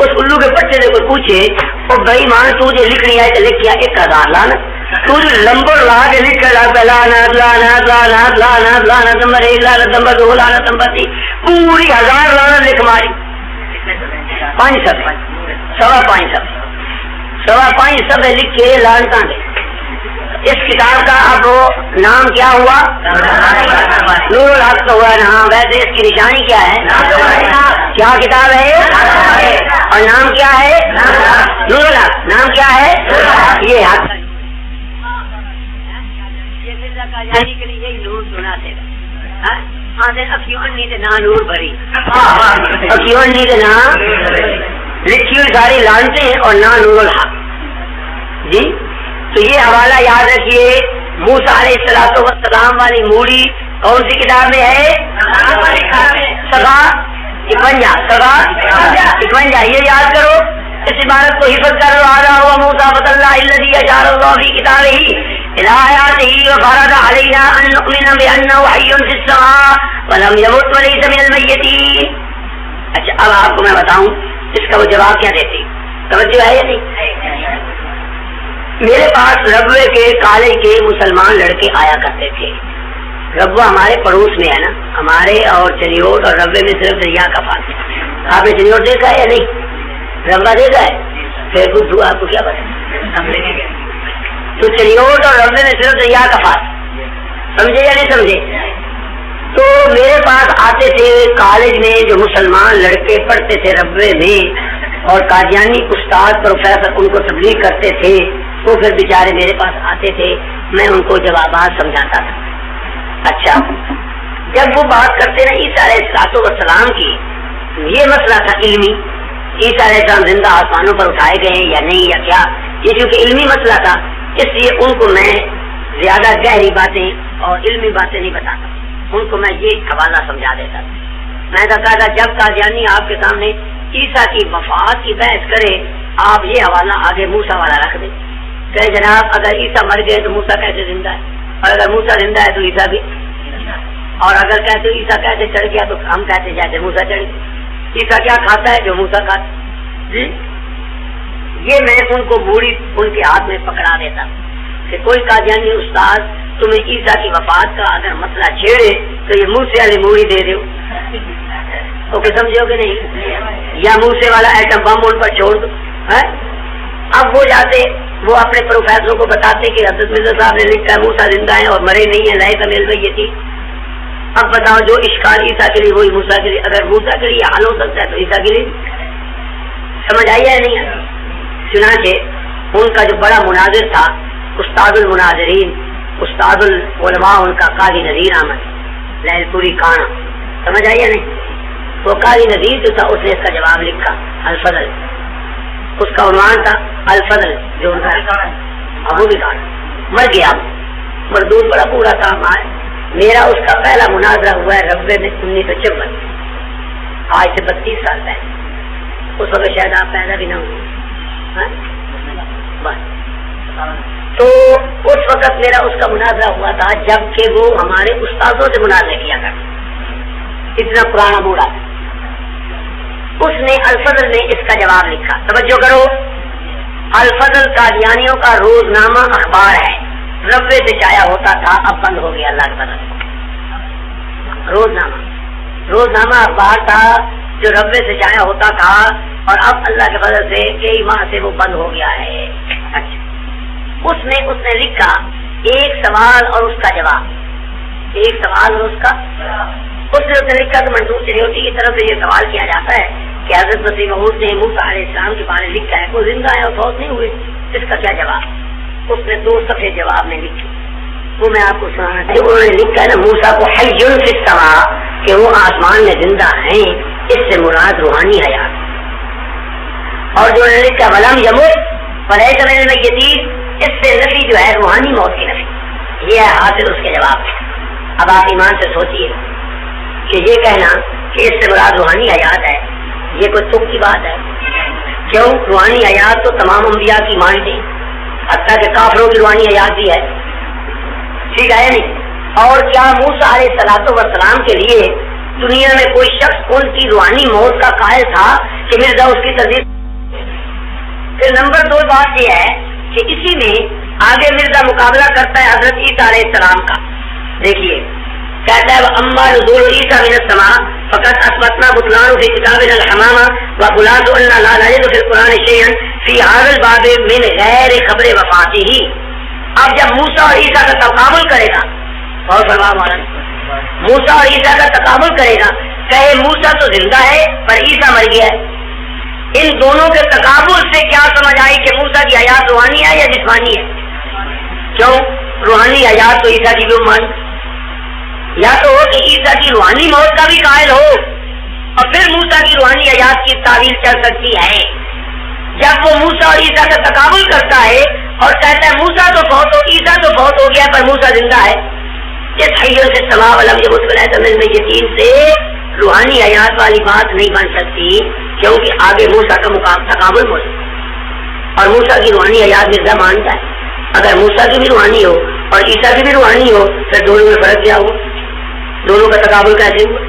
اس الو کے پٹے سے کوئی پوچھے اور بھائی مان تجھے لکھنی آئے تو لکھ کیا 1000 لانا تجھے لمبر لا کے لکھ کر لانت لانت لانت لانت لانت نمبر 1 لانت نمبر 2 لانت نمبر 3 پوری 1000 لانت لکھ ماری 5 صفحے 5.5 صفحے لکھے لانتا دے. اس کتاب کا اب نام کیا ہوا؟ نور الحق تو ہوا نا. ویسے اس کی نشانی کیا ہے؟ کیا کتاب ہے اور نام کیا ہے؟ نور الحق. نام کیا ہے؟ یہ حق کے لیے یہی نور سنا دے گا. اکیونی کے نام نور بھری اکیونی کے نام لکھی ہوئی ساری لانتے ہیں اور نہ نور الحق. جی تو یہ حوالہ یاد رکھیے. موسیٰ علیہ السلام والی موڑی کون سی کتاب میں ہے؟ سبا 51. یہ یاد کرو. اس عبارت کو حفظ کر لو. آدھا ہوا موسیٰ بط اللہ الذی اشار اللہ فی کتابہ الی آیاتہ وفرض علینا ان نؤمن بانہ حی فی السماء ولم یمت ولیس من المیتین. اچھا اب آپ کو میں بتاؤں اس کا وہ جواب کیا دیتے. توجہ ہے یا نہیں؟ میرے پاس ربوے کے کالج کے مسلمان لڑکے آیا کرتے تھے. ربوہ ہمارے پڑوس میں ہے نا. ہمارے اور چنیوٹ اور ربوے میں صرف دریا کا فاصلہ. آپ نے چنیوٹ دیکھا ہے یا نہیں؟ ربوہ دیکھا ہے؟ پھر کچھ آپ کو کیا پتا؟ تو چنیوٹ اور ربوے میں صرف دریا کا فاصلہ. سمجھے یا نہیں سمجھے؟ تو میرے پاس آتے تھے کالج میں جو مسلمان لڑکے پڑھتے تھے ربوے میں, اور قادیانی استاد پروفیسر ان کو تبلیغ کرتے تھے. تو پھر بیچارے میرے پاس آتے تھے, میں ان کو جوابات سمجھاتا تھا. اچھا جب وہ بات کرتے نا عیسیٰ علیہ السلام کی, یہ مسئلہ تھا علمی. عیسیٰ علیہ السلام زندہ آسمانوں پر اٹھائے گئے ہیں یا نہیں یا کیا, یہ چونکہ علمی مسئلہ تھا اس لیے ان کو میں زیادہ گہری باتیں اور علمی باتیں نہیں بتاتا. ان کو میں یہ حوالہ سمجھا دیتا تھا. میں کہتا تھا جب قادیانی آپ کے سامنے عیسیٰ کی وفات کی بحث کرے آپ یہ حوالہ آگے موسیٰ والا رکھ دیں کہ جناب اگر عیسیٰ مر گئے تو موسیٰ کیسے زندہ ہے, اور اگر موسیٰ زندہ ہے تو عیسیٰ بھی, اور اگر کہتے عیسیٰ کیسے چڑھ گیا تو ہم کہتے جیسے موسیٰ چڑھ گیا. عیسیٰ کیا کھاتا ہے جو موسیٰ کھاتا جی. یہ میں ان کو بوڑھی ان کے ہاتھ میں پکڑا دیتا کہ کوئی قادیانی استاد تمہیں عیسیٰ کی وفات کا اگر مسئلہ چھیڑے تو یہ موسیٰ والی موڑی دے دو. اوکے سمجھو کہ نہیں, یا موسیٰ والا ایٹم بم ان پر چھوڑ دو. اب وہ جاتے وہ اپنے پروفیسروں کو بتاتے کہ حضرت مرزا صاحب نے لکھا ہے موسیٰ زندہ ہے اور مرے نہیں ہیں, لائے تمیل میں یہ تھی. اب بتاؤ جو اشکال عیسیٰ کے لیے وہی موسیٰ کے لیے, اگر موسیٰ کے لیے حل ہو سکتا ہے تو عیسیٰ کے لیے. سمجھ آئی ہے نہیں؟ چنانچہ ان کا جو بڑا مناظر تھا استاد المناظرین استاد العلماء ان کا قاضی نذیر احمد لہل پوری کانا, سمجھ آئی ہے نہیں؟ وہ قاضی نذیر جو تھا اس نے اس کا جواب لکھا الفضل. اس کا عنوان تھا الفضل جو ان کا ابو بھی کانا مر گیا مردود بڑا پورا کام آئے. میرا اس کا پہلا مناظرہ ہوا ہے ربوے میں 1956, آج سے 32 سال پہلے. اس وقت شاید آپ پیدا بھی نہ ہوئے. تو اس وقت میرا اس کا مناظرہ ہوا تھا جب کہ وہ ہمارے استادوں سے مناظرے کیا کرتے, اتنا پرانا بوڑھا. اس نے الفضل میں اس کا جواب لکھا. توجہ کرو, الفضل قادیانیوں کا روزنامہ اخبار ہے. ربوے سے چایا ہوتا تھا, اب بند ہو گیا اللہ کے فضل. روزنامہ اخبار تھا جو ربوے سے چایا ہوتا تھا اور اب اللہ کے فضل سے کئی ماہ سے وہ بند ہو گیا ہے. اچھا اس نے لکھا ایک سوال اور اس کا جواب, ایک سوال اور اس کا. اس نے لکھا تو منصور چنیوٹی کی طرف سے یہ سوال کیا جاتا ہے کہ حضرت مسیح موعود نے موسیٰ علیہ السلام کے بارے لکھا ہے وہ زندہ ہے اور فوت نہیں ہوئے, اس کا کیا جواب. اس نے 2 صفحے جواب میں لکھی, وہ میں آپ کو سنانا چاہیے. انہوں نے لکھا ہے نا موسیٰ کو حی فی السماء کہ وہ آسمان میں زندہ ہیں, اس سے مراد روحانی حیات. اور جو انہوں نے لکھا ولم یمت فلیس من المیتین, اس سے نفی جو ہے روحانی موت کی نفی. یہ ہے حاصل اس کے جواب. اب آپ ایمان سے سوچیے کہ یہ کہنا کہ اس سے مراد روحانی حیات ہے یہ کوئی تک کی بات ہے. کیوں؟ روحانی حیات تو تمام انبیاء کی مانتے ہیں, حتیٰ کہ کافروں کی روحانی حیات بھی ہے. ٹھیک ہے نہیں؟ اور کیا موسیٰ علیہ السلام کے لیے دنیا میں کوئی شخص ان کی روحانی موت کا قائل تھا کہ مرزا اس کی تصدیق. پھر نمبر 2 بات یہ ہے کہ اسی میں آگے مرزا مقابلہ کرتا ہے حضرت عیسیٰ علیہ السلام کا. دیکھیے کہتا ہے اما نزول عیسیٰ من السماء فقط اثبتنا بطلان فی کتابنا الحمامہ وخلاص ان لا نجد فی القرآن شیئا فی هذا الباب من غیر خبر وفاتہ. اب جب موسیٰ اور عیسیٰ کا تقابل کرے گا اور موسیٰ اور عیسیٰ کا تقابل کرے گا, کہے موسیٰ تو زندہ ہے پر عیسیٰ مر گیا ہے. ان دونوں کے تقابل سے کیا سمجھ آئی کہ موسیٰ کی حیات روحانی ہے یا جسمانی ہے؟ کیوں روحانی حیات تو عیسیٰ کی بھی مان, یا تو ہو کہ عیسیٰ کی روحانی موت کا بھی قائل ہو اور پھر موسیٰ کی روحانی حیات کی تعویل چل سکتی ہے. جب وہ موسیٰ اور عیسیٰ کا تقابل کرتا ہے اور کہتا ہے موسیٰ تو بہت ہو عیسیٰ تو بہت ہو گیا پر موسیٰ زندہ ہے, اس حیوں سے سما علم جب اس میں یقین سے روحانی حیات والی بات نہیں بن سکتی, کیونکہ آگے موسیٰ کا تقابل موجود اور موسیٰ کی روحانی حیات مرزا مانتا ہے. اگر موسیٰ کی بھی روحانی ہو اور عیسیٰ کی بھی روحانی ہو پھر دونوں میں فرق کیا ہوا؟ دونوں کا تقابل کیسے ہوا؟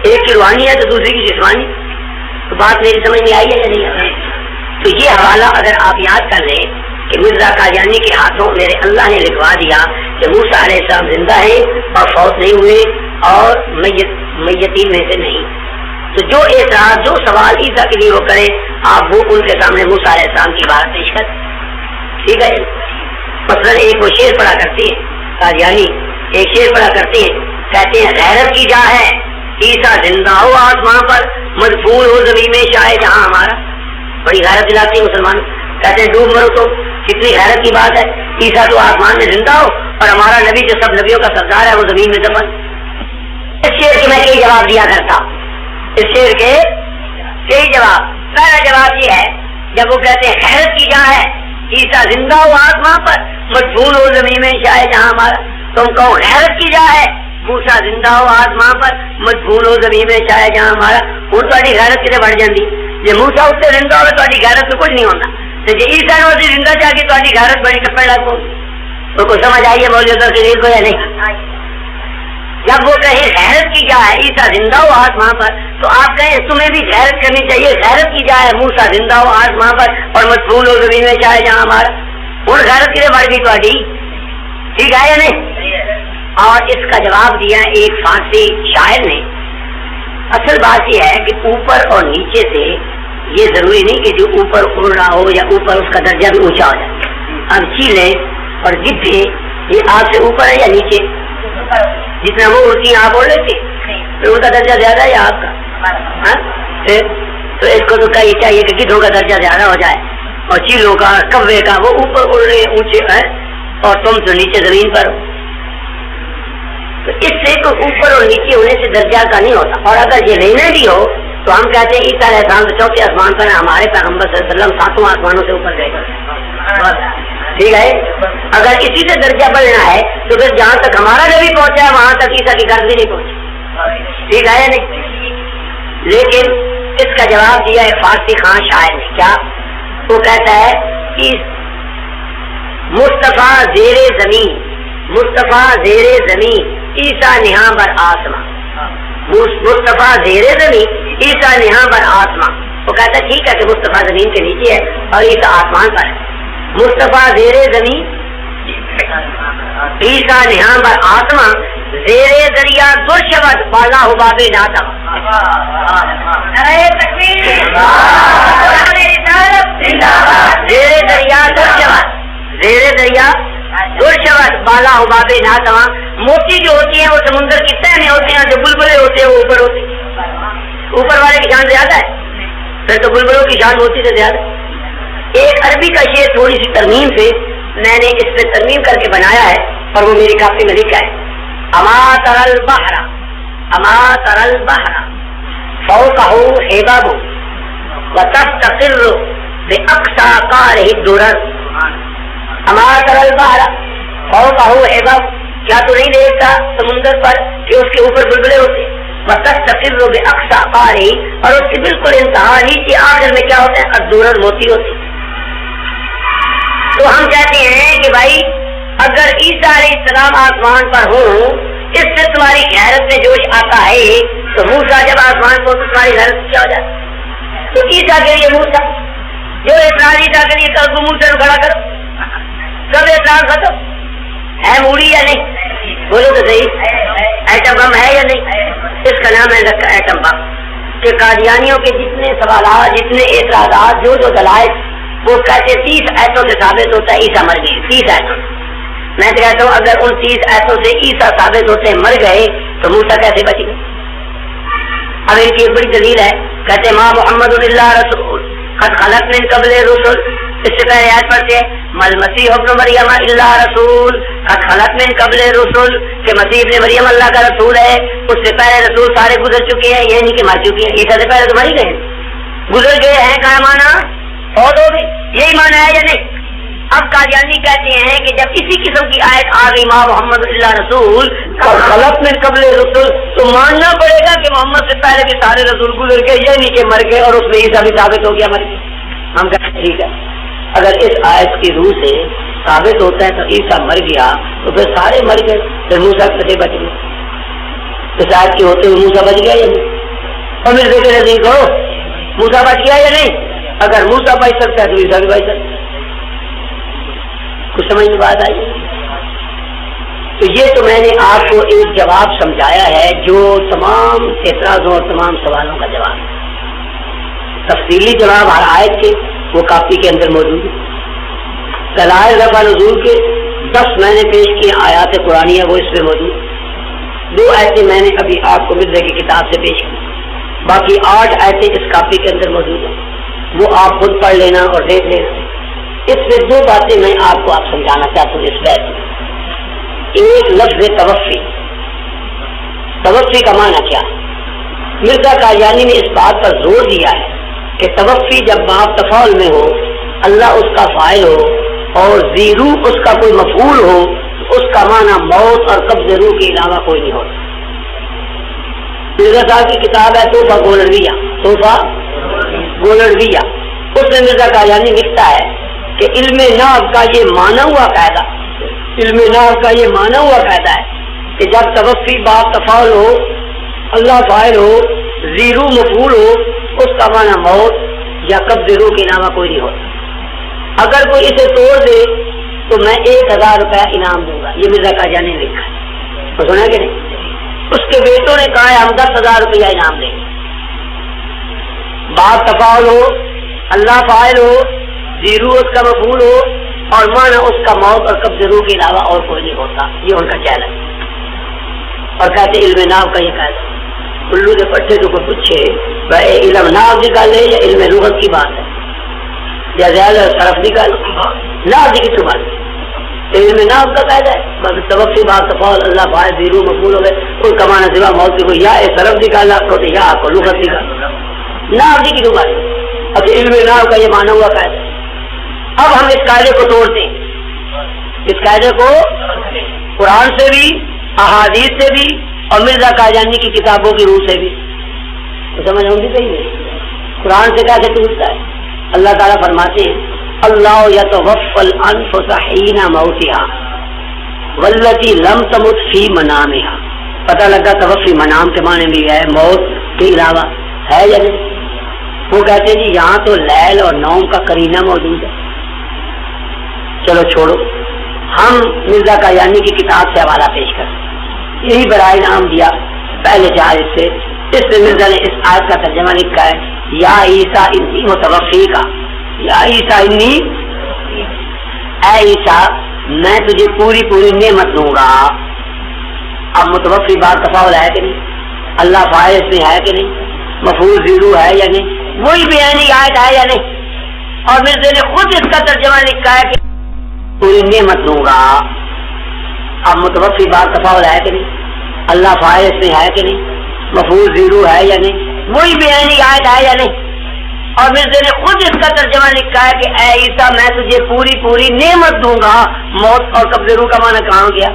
ایک کی روحانی ہے تو دوسری کی جسمانی. تو بات میری سمجھ میں آئی ہے یا نہیں آئی؟ تو یہ حوالہ اگر آپ یاد کر لیں کہ مرزا قادیانی کے ہاتھوں میرے اللہ نے لکھوا دیا کہ موسیٰ علیہ السلام زندہ ہے اور فوت نہیں ہوئے اور میتین میں سے نہیں. تو جو اعتراض جو سوال عیسیٰ کے لیے وہ کرے آپ وہ ان کے سامنے موسیٰ علیہ السلام کی بات پیش کر. ٹھیک ہے. مثلا ایک وہ شعر پڑھا کرتے ہیں قادیانی, ایک شعر پڑھا کرتے ہیں, کہتے ہیں غیرت کی جا ہے عیسیٰ زندہ ہو آسماں پر مدفون ہو زمین میں شاہ جہاں ہمارا. بڑی غیرت دلاتی ہے مسلمان, کہتے ہیں ڈوب مرو تو کتنی غیرت کی بات ہے, عیسیٰ تو آسمان میں زندہ ہو اور ہمارا نبی جو سب نبیوں کا سردار ہے وہ زمین میں دفن. اس شعر کے میں کئی جواب دیا کرتا, اس شعر کے کئی جواب. پہلا جواب یہ ہے جب وہ کہتے ہیں غیرت کی جا ہے عیسیٰ زندہ ہو آسمان پر مدفون ہو زمین میں شاہ جہاں ہمارا, تم کہو غیرت کی جا ہے موسیٰ زندہ ہو آسمان پر مدفون ہو زمین میں شاہ جہاں ہمارا. وہ تاری غیرت کتنے بڑھ جاتی جی موسیٰ اس سے زندہ ہو تاری غیرت تو کچھ نہیں ہوتا. جی عیسیٰ نے زندہ چاہ کے تاری غیرت بڑی کپڑے لگو تو کچھ سمجھ آئیے مولوی تقریر کو یا نہیں؟ جب وہ کہیں غیرت کی جا ہے عیسیٰ زندہ ہو آسمان پر تو آپ کہیں تمہیں بھی غیرت کرنی چاہیے. غیرت کی جا ہے موسیٰ زندہ ہو آسمان پر اور مدفون ہو زمین میں شاہ جہاں ہمارا. اور غیرت کتنے بڑھ گئی تاری, ٹھیک ہے یا نہیں؟ اور اس کا جواب دیا ایک فارسی شاعر نے. اصل بات یہ ہے کہ اوپر اور نیچے سے یہ ضروری نہیں کہ جو اوپر اڑ رہا ہو یا اوپر اس کا درجہ بھی اونچا ہو جائے. اب چیلیں اور گدھے یہ آپ سے اوپر ہے یا نیچے؟ جتنا وہ اڑتی ہیں آپ اڑ لیتے تو ان کا درجہ زیادہ ہے یا آپ کا؟ تو اس کو تو چاہیے کہ گدھوں کا درجہ زیادہ ہو جائے اور چیلوں کا کوے کا وہ اوپر اڑ رہے اونچے ہیں اور تم تو نیچے زمین پر ہو. تو اس سے تو اوپر اور نیچے ہونے سے درجہ کا نہیں ہوتا. اور اگر یہ لینا بھی ہو تو ہم کہتے ہیں عیسیٰ علیہ السلام تو چوتھے آسمان پر ہمارے پیغمبر صلی اللہ علیہ وسلم 7 آسمانوں سے اوپر گئے. ٹھیک ہے. اگر اسی سے درجہ بڑھنا ہے تو پھر جہاں تک ہمارا نبی پہنچا ہے وہاں تک عیسیٰ کی غرض بھی نہیں پہنچی. ٹھیک ہے یا نہیں؟ لیکن اس کا جواب دیا ہے فارسی خان شاعر نے. کیا وہ کہتا ہے کہ مصطفیٰ زیر زمین مصطفیٰ زیر زمین عیسیٰ نہاں بر آسمان. مصطفیٰ زیر زمین عیسیٰ نہاں بر آسمان. وہ کہتا ہے ٹھیک ہے کہ مصطفیٰ زمین کے نیچے ہے اور عیسیٰ آسمان پر ہے. مصطفیٰ زیر زمین عیسیٰ نہاں بر آسمان زیر دریا درشود بالا ہو بابے ناتا. زیر دریا درشود زیر دریا درشود بالا ہو بابے ناتا. موتی جو ہوتی ہیں وہ سمندر کی تہ میں ہوتے ہیں, جو بلبلے ہوتے ہیں وہ اوپر ہوتے ہیں. اوپر والے کی شان زیادہ ہے پھر تو بلبلوں کی شان موتی سے زیادہ. ایک عربی کا شعر تھوڑی سی ترمیم سے میں نے اس پہ ترمیم کر کے بنایا ہے اور وہ میری کاپی میں لکھا ہے. اما تر البحر اما تر البحر فوقه حباب وتستقر باقصى قاره الدرر. اما تر البحر فوقه حباب, کیا تو نہیں دیکھتا سمندر پر کہ اس کے اوپر بلبلے ہوتے. وتستقر باقصى قاره, اور اس کی بالکل انتہا نیچے آخر میں کیا ہوتا ہے الدرر موتی ہوتی. تو ہم کہتے ہیں کہ بھائی اگر عیسیٰ علیہ السلام آسمان پر ہوں اس سے تمہاری غیرت میں جوش آتا ہے تو تمہاری حالت کیا ہو جائے؟ تو عیسیٰ کے لیے موسیٰ جو اعتراض عیسیٰ کے لیے کل کو موسیٰ کو کھڑا کرو، سب اعتراض ختم ہے. موڑی یا نہیں؟ بولو تو صحیح. ایٹم بم ہے یا نہیں؟ اس کا نام ہے رکھا ایٹم بم. کہ قادیانیوں کے جتنے سوالات، جتنے اعتراضات، جو دلائل، وہ کہتے 30 ایتوں سے ثابت ہوتا ہے عیسیٰ مر گئے. 30 ایتوں. میں تو کہتا ہوں اگر ان 30 ایتوں سے عیسیٰ ثابت ہوتے مر گئے تو موسیٰ کیسے بچ گئے؟ اب ان کی ایک بڑی دلیل ہے، کہتے ماں محمد اللہ رسول قد خلت من قبل رسول. اس سے پہلے آیت پڑھتے ہیں مل مسیح ابن مریم اللہ رسول قد خلت من قبل رسول، کہ مسیح ابن مریم اللہ کا رسول ہے، اس سے پہلے رسول سارے گزر چکے ہیں. یہ نہیں کہ مر چکے ہیں، عیسیٰ سے پہلے تو مر ہی گئے، گزر گئے ہیں. کیا مانا؟ فوت ہو گئے. یہی مانا ہے یا نہیں؟ اب قادیانی کہتے ہیں کہ جب اسی قسم کی آیت آ گئی ماں محمد اللہ رسول خلق من قبل رسول، تو ماننا پڑے گا کہ محمد سے پہلے بھی سارے رسول گزر گئے، یہ نہیں کہ مر گئے اور اس میں عیسیٰ بھی ثابت ہو گیا مر گئے. ہم کہتے ہیں ٹھیک ہے، اگر اس آیت کی روح سے ثابت ہوتا ہے تو عیسیٰ مر گیا تو پھر سارے مر گئے، پھر موسیٰ کیسے بچ گئے؟ اس آیت کے ہوتے ہوئے موسیٰ بچ گیا یا نہیں؟ اور میرے کے نزدیک ہو موسیٰ بچ گیا یا نہیں؟ اگر موسیٰ بچ سکتا ہے تو عیسیٰ بھی بچ سکتا ہے. کچھ سمجھ میں بات آئی؟ تو یہ تو میں نے آپ کو ایک جواب سمجھایا ہے جو تمام اعتراضوں اور تمام سوالوں کا جواب ہے. تفصیلی جواب ہر آیت کے وہ کاپی کے اندر موجود ہے. دلائل رفع نزول کے 10 میں نے پیش کیے آیات قرآنیہ وہ اس میں موجود. 2 آیتیں میں نے ابھی آپ کو مرزا کی کتاب سے پیش کی، باقی 8 آیتیں اس کاپی کے اندر موجود ہیں، وہ آپ خود پڑھ لینا اور دیکھ لینا. اس میں 2 باتیں میں آپ کو سمجھانا چاہتا ہوں اس بحث میں. ایک لفظ توفی. توفی کا معنی کیا ہے؟ مرزا قادیانی نے اس بات پر زور دیا ہے کہ توفی جب باب تفاعل میں ہو، اللہ اس کا فاعل ہو اور زیرو اس کا کوئی مفعول ہو، تو اس کا معنی موت اور قبض روح کے علاوہ کوئی نہیں ہوتا. مرزا صاحب کی کتاب ہے تحفہ گولڑویہ، تحفہ گولڑویہ، اس میں مرزا قادیانی لکھتا ہے کہ علم نحو کا یہ مانا ہوا قاعدہ، علم نحو کا یہ مانا ہوا قاعدہ ہے کہ جب توفی باب تفاعل ہو، اللہ فاعل ہو، زیرو مفعول ہو، اس کا معنی موت یا قبض روح کے علاوہ کوئی نہیں ہوتا. اگر کوئی اسے توڑ دے تو میں 1000 روپیہ انعام دوں گا. یہ مرزا قادیانی نے لکھا ہے، تو سنا کہ نہیں؟ اس کے بیٹوں نے کہا ہے ہم 10,000 روپیہ انعام دیں گے. باب تفاعل ہو، اللہ فاعل ہو، زیرو اس کا مفعول ہو اور معنی اس کا موت اور قبض روح کے علاوہ اور کوئی نہیں ہوتا. یہ ان کا چیلنج. اور کہتے علم نحو کا یہ قاعدہ. الو کے پٹھے تو کوئی پوچھے بھائی علم نحو نکالے یا علم لغت کی بات ہے یا زیادہ صرف نکالے، نحو کی تو بات ہے. علم نحو کا قاعدہ ہے بس توفی باب تفاعل اللہ فاعل زیرو مفعول ہو گئے، اس کا معنی سوا موت کو یا صرف نکالا تو یا آپ کو لغت نکالا، نحو کی تو بات ہے. اب علم نحو کا یہ مانا ہوا قاعدہ. اب ہم اس قاعدے کو توڑتے ہیں، اس قاعدے کو قرآن سے بھی، احادیث سے بھی اور مرزا قادیانی کی کتابوں کی روح سے بھی. تو سمجھ ہوں گی صحیح. قرآن سے کیسے ٹوٹتا ہے؟ اللہ تعالیٰ فرماتے ہیں اللہ یتوفی الانفس حین موتها والتی لم تمت فی منامها. پتہ لگا توفی منام کے معنی بھی ہے، موت کے علاوہ ہے یا نہیں؟ وہ کہتے ہیں جی یہاں تو لیل اور نوم کا قرینہ موجود ہے. چلو چھوڑو، ہم مرزا قادیانی کی کتاب سے حوالہ پیش کریں. یہی برائے نام دیا پہلے جہاز سے. اس میں مرزا نے اس آیت کا ترجمہ لکھا ہے یا عیسیٰ انی متوفی کا، یا عیسیٰ انی، اے عیسیٰ میں تجھے پوری نعمت دوں گا. اب متوفی بات تفاعل ہے کہ نہیں؟ اللہ فاعل اس میں ہے کہ نہیں؟ مفعول زیرو ہے یا نہیں؟ وہی بیانی آیت ہے یا نہیں؟ اور مرزا نے خود اس کا ترجمہ لکھا ہے کہ پوری نعمت دوں گا. اب متوفی بات تفاعل ہے کہ نہیں؟ اللہ فاعل اس میں ہے کہ نہیں؟ مفعول زیرو ہے یا نہیں؟ وہی بیانی آیت ہے یا نہیں؟ اور مرزا نے خود اس کا ترجمہ لکھا ہے کہ اے عیسیٰ میں تجھے پوری نعمت دوں گا. موت اور قبض روح کا معنی کہاں گیا؟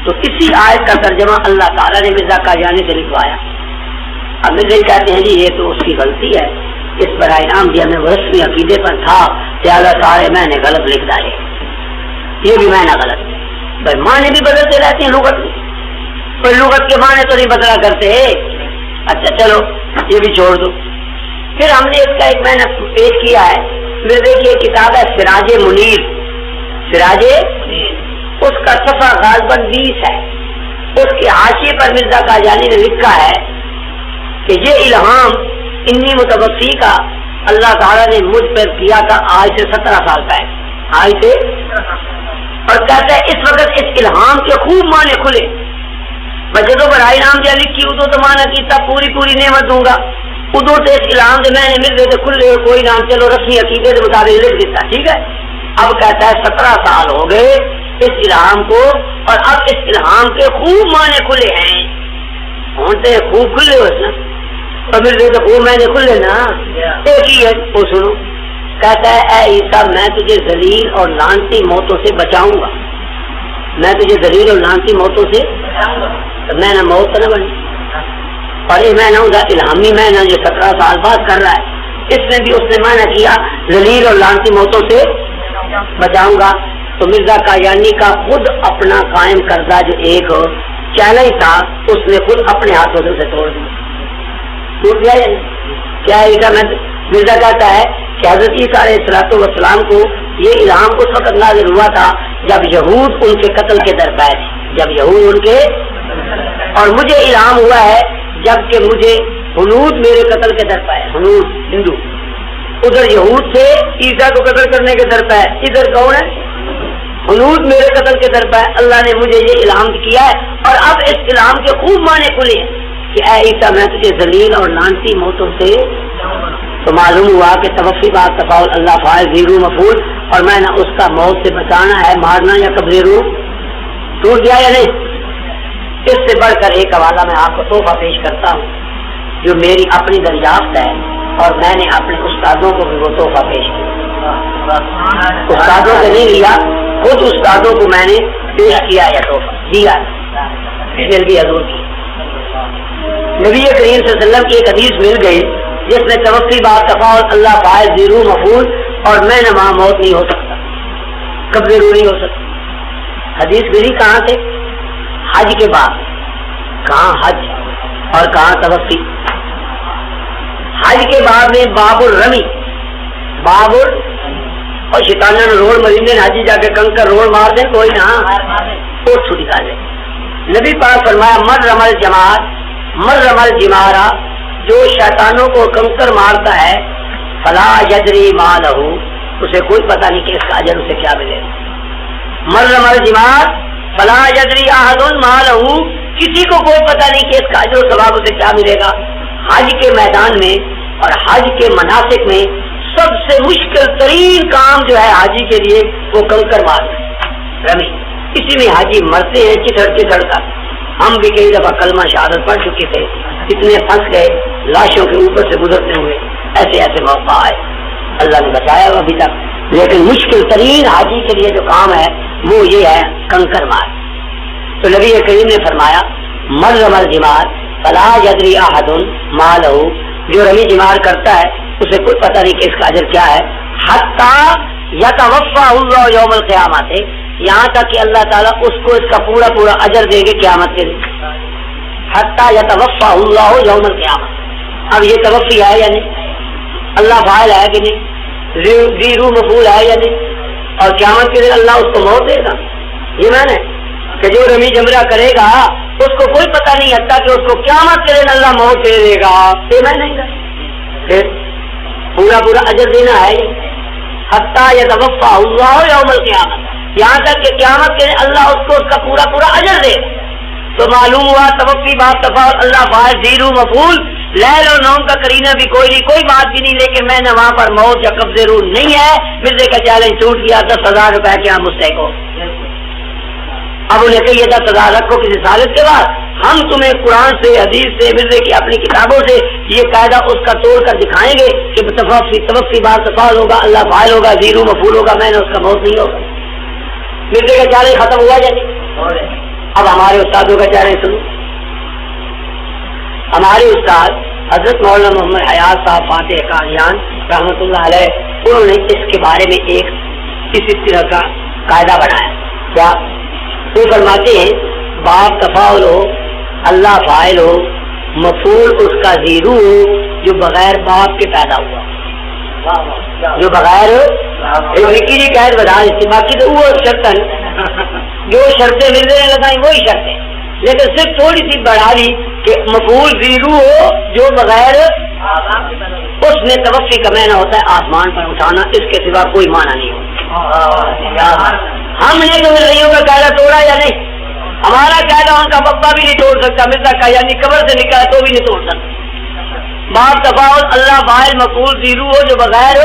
تو اسی آیت کا ترجمہ اللہ تعالیٰ نے مرزا قادیانی سے لکھوایا. اب مرزا کہتے ہیں جی یہ تو اس کی غلطی ہے، اس پر انعام دیا میں وہ رسمی عقیدے پر تھا، زیادہ سارے میں نے غلط لکھ ڈالے. یہ بھی میں نہ غلط ہے بھائی، معنی بھی بدلتے رہتے ہیں لغت میں، کوئی لغت کے معنی تو نہیں بدلا کرتے. اچھا چلو یہ بھی چھوڑ دو. پھر ہم نے اس کا ایک میں نے پیش کیا ہے, میرے دیکھیے کتاب ہے سراج منیر, سراج اس کا صفحہ غالباً 20 ہے. اس کے حاشیے پر مرزا قادیانی نے لکھا ہے کہ یہ الہام انی متوفی کا اللہ تعالیٰ نے مجھ پر کیا تھا آج سے 17 سال پہلے, آج سے, اور کہتا ہے اس وقت اس الہام کے خوب معنی کھلے. بچوں پر آئی نام دیا لکھی ادو تو مانا کیتا پوری پوری نعمت دوں گا, ادو تو اس الہام سے میں نے مل گئے کھلے کوئی نام چلو رسمی عقیدے کے مطابق لکھ دیتا, ٹھیک ہے. اب کہتا ہے 17 سال ہو گئے اس الہام کو, اور اب اس الہام کے خوب معنی کھلے ہیں. ہوتے خوب کھلے ہو نا, اور مل گئے تو خوب میں نے کھلے نا, ایک ہی ہے وہ سنو. کہتا ہے اے عیسیٰ میں تجھے ذلیل اور لعنتی موتوں سے بچاؤں گا, میں تجھے ذلیل اور لعنتی موتوں سے بچاؤں گا. تو میں نہ موت نہ بنی, اور یہ میں نہ ہوں الہامی میں نہ جو 17 سال بعد کر رہا ہے, اس میں بھی اس نے معنی کیا ذلیل اور لعنتی موتوں سے بچاؤں گا. تو مرزا قادیانی کا خود اپنا قائم کردہ جو ایک چیلنج تھا اس نے خود اپنے ہاتھوں سے توڑ دیا. ٹوٹ گیا کیا عیسیٰ میں مرزا کہتا ہے کہ حضرت عیسیٰ علیہ السلام کو یہ الہام اس وقت نازل ہوا تھا جب یہود ان کے قتل کے درپے تھے, جب یہود ان کے, اور مجھے الہام ہوا ہے جب کہ مجھے ہنود میرے قتل کے درپے, ہنود ہندو, ادھر یہود تھے عیسیٰ کو قتل کرنے کے درپے, ادھر کون ہے ہنود میرے قتل کے درپے. اللہ نے مجھے یہ الہام کیا ہے, اور اب اس الہام کے خوب معنی کھلے ہیں کہ اے عیسیٰ میں تجھے ذلیل اور لعنتی موتوں سے. تو معلوم ہوا کہ توفی بات تفاول اللہ فاعل زیرو مفعول, اور میں نہ اس کا موت سے بچانا ہے, مارنا یا قبضے روح. ٹوٹ گیا یا نہیں؟ اس سے بڑھ کر ایک حوالہ میں آپ کو تحفہ پیش کرتا ہوں جو میری اپنی دریافت ہے, اور میں نے اپنے استادوں کو بھی وہ تحفہ پیش کیا. استادوں سے نہیں لیا, خود استادوں کو میں نے پیش کیا یا تحفہ دیا, مل گئی حضور کی. نبی کریم صلی اللہ علیہ وسلم کی ایک حدیث مل گئی جس میں توفی بات تفاول اللہ فاعل زیرو مفعول, اور میں نہ وہاں موت نہیں ہو سکتا, قبضے روح نہیں ہو سکتا. حدیث ملی کہاں سے؟ حج کے بعد. کہاں حج اور کہاں توفی؟ حج کے بعد میں باب الرمی, باب اور شیطانہ نے روڑ مرندے حجی جا کے کنکر روڑ مار دیں کوئی نہ اور چھٹی کر دے. نبی پاک فرمایا مر رمل جماعت مر رمل جمارا, جو شیطانوں کو کنکر مارتا ہے فلا یدری ما لہو, اسے کوئی پتہ نہیں کہ اس کا اجر اسے کیا ملے. مر رمل جماعت فلا یدری احد ما لہو, کسی کو کوئی پتہ نہیں کہ اس کا اجر و ثواب اسے کیا ملے گا. حج کے میدان میں اور حج کے مناسک میں سب سے مشکل ترین کام جو ہے حاجی کے لیے وہ کنکر مارنا رمی. اسی میں حاجی مرتے ہیں چتڑ چتڑ کر. ہم بھی کئی دفعہ کلمہ شہادت پڑھ چکے تھے, اتنے پھنس گئے لاشوں کے اوپر سے گزرتے ہوئے, ایسے ایسے موقع آئے, اللہ نے بچایا ابھی تک. لیکن مشکل ترین حاجی کے لیے جو کام ہے وہ یہ ہے کنکر مار. تو نبی کریم نے فرمایا مر رمل جمار فلا یدری احد ما لہو, جو رمی جمار کرتا ہے اسے کوئی پتہ نہیں کہ اس کا اجر کیا ہے. حتی یتوفاہ اللہ یوم القیامت, یہاں تک کہ اللہ تعالیٰ اس کو اس کا پورا پورا اجر دے گے قیامت کے دن. حتی یتوفاہ اللہ یوم القیامت. اب یہ توفی ہے یا نہیں؟ اللہ فاعل ہے کہ نہیں؟ زیرو مفعول ہے یا نہیں؟ اور قیامت کے دن اللہ اس کو موت دے گا. یہ میں نے کہ جو رمی جمرہ کرے گا اس کو کوئی پتہ نہیں حتیٰ کہ اس کو قیامت کے دن اللہ موت دے دے گا. یہ میں نہیں گا پھر پورا پورا اجر دینا ہے. حتیٰ یتوفاہ اللہ یوم القیامت, یہاں تک کہ قیامت کے دن اللہ اس کو اس کا پورا پورا اجر دے. تو معلوم ہوا توفی بات تفاول اللہ فاعل زیرو مفعول, لیل اور نوم کا کرینہ بھی کوئی نہیں, کوئی بات بھی نہیں. لیکن میں نے وہاں پر موت یا قبضے روح نہیں ہے. مرزے کا چیلنج ٹوٹ گیا, 10,000 روپے کے یہاں مستحق ہو. اب انہیں کہیے 10,000 رکھو کسی سالت کے بعد, ہم تمہیں قرآن سے حدیث سے مرزے کی اپنی کتابوں سے یہ قاعدہ اس کا توڑ کر دکھائیں گے کہ توفی بات تفاول ہوگا, اللہ فاعل ہوگا, زیرو مفعول ہوگا, میں نے اس کا موت نہیں ہوگا. مرزے کا چیلنج ختم ہوا یا نہیں؟ اب ہمارے استادوں کا چیلنج سنو. ہمارے استاد حضرت مولانا محمد حیات صاحب فاتح قادیان رحمۃ اللہ علیہ, انہوں نے اس کے بارے میں ایک اسی طرح کا قاعدہ بنایا. کیا وہ فرماتے ہیں باب تفاول ہو, اللہ فاعل ہو, مفعول اس کا زیرو جو بغیر باپ کے پیدا ہوا، جو بغیر نکی جی قید بتا دیتی، باقی تو وہ شرطن جو شرطیں ملنے لگائیں وہی شرطیں، لیکن صرف تھوڑی سی بڑھا دی کہ مفعول زیرو ہو جو بغیر اس میں توفی کا معنی ہوتا ہے آسمان پر اٹھانا، اس کے سوا کوئی معنی نہیں ہوتا۔ ہم نے تو مرزائیوں کا قاعدہ توڑا یا نہیں؟ ہمارا قاعدہ ان کا بابا بھی نہیں توڑ سکتا، مرزا کا یعنی قبر سے نکلا تو بھی نہیں توڑ سکتا۔ باپ تفاعل اللہ فاعل مفعول زیرو ہو جو بغیر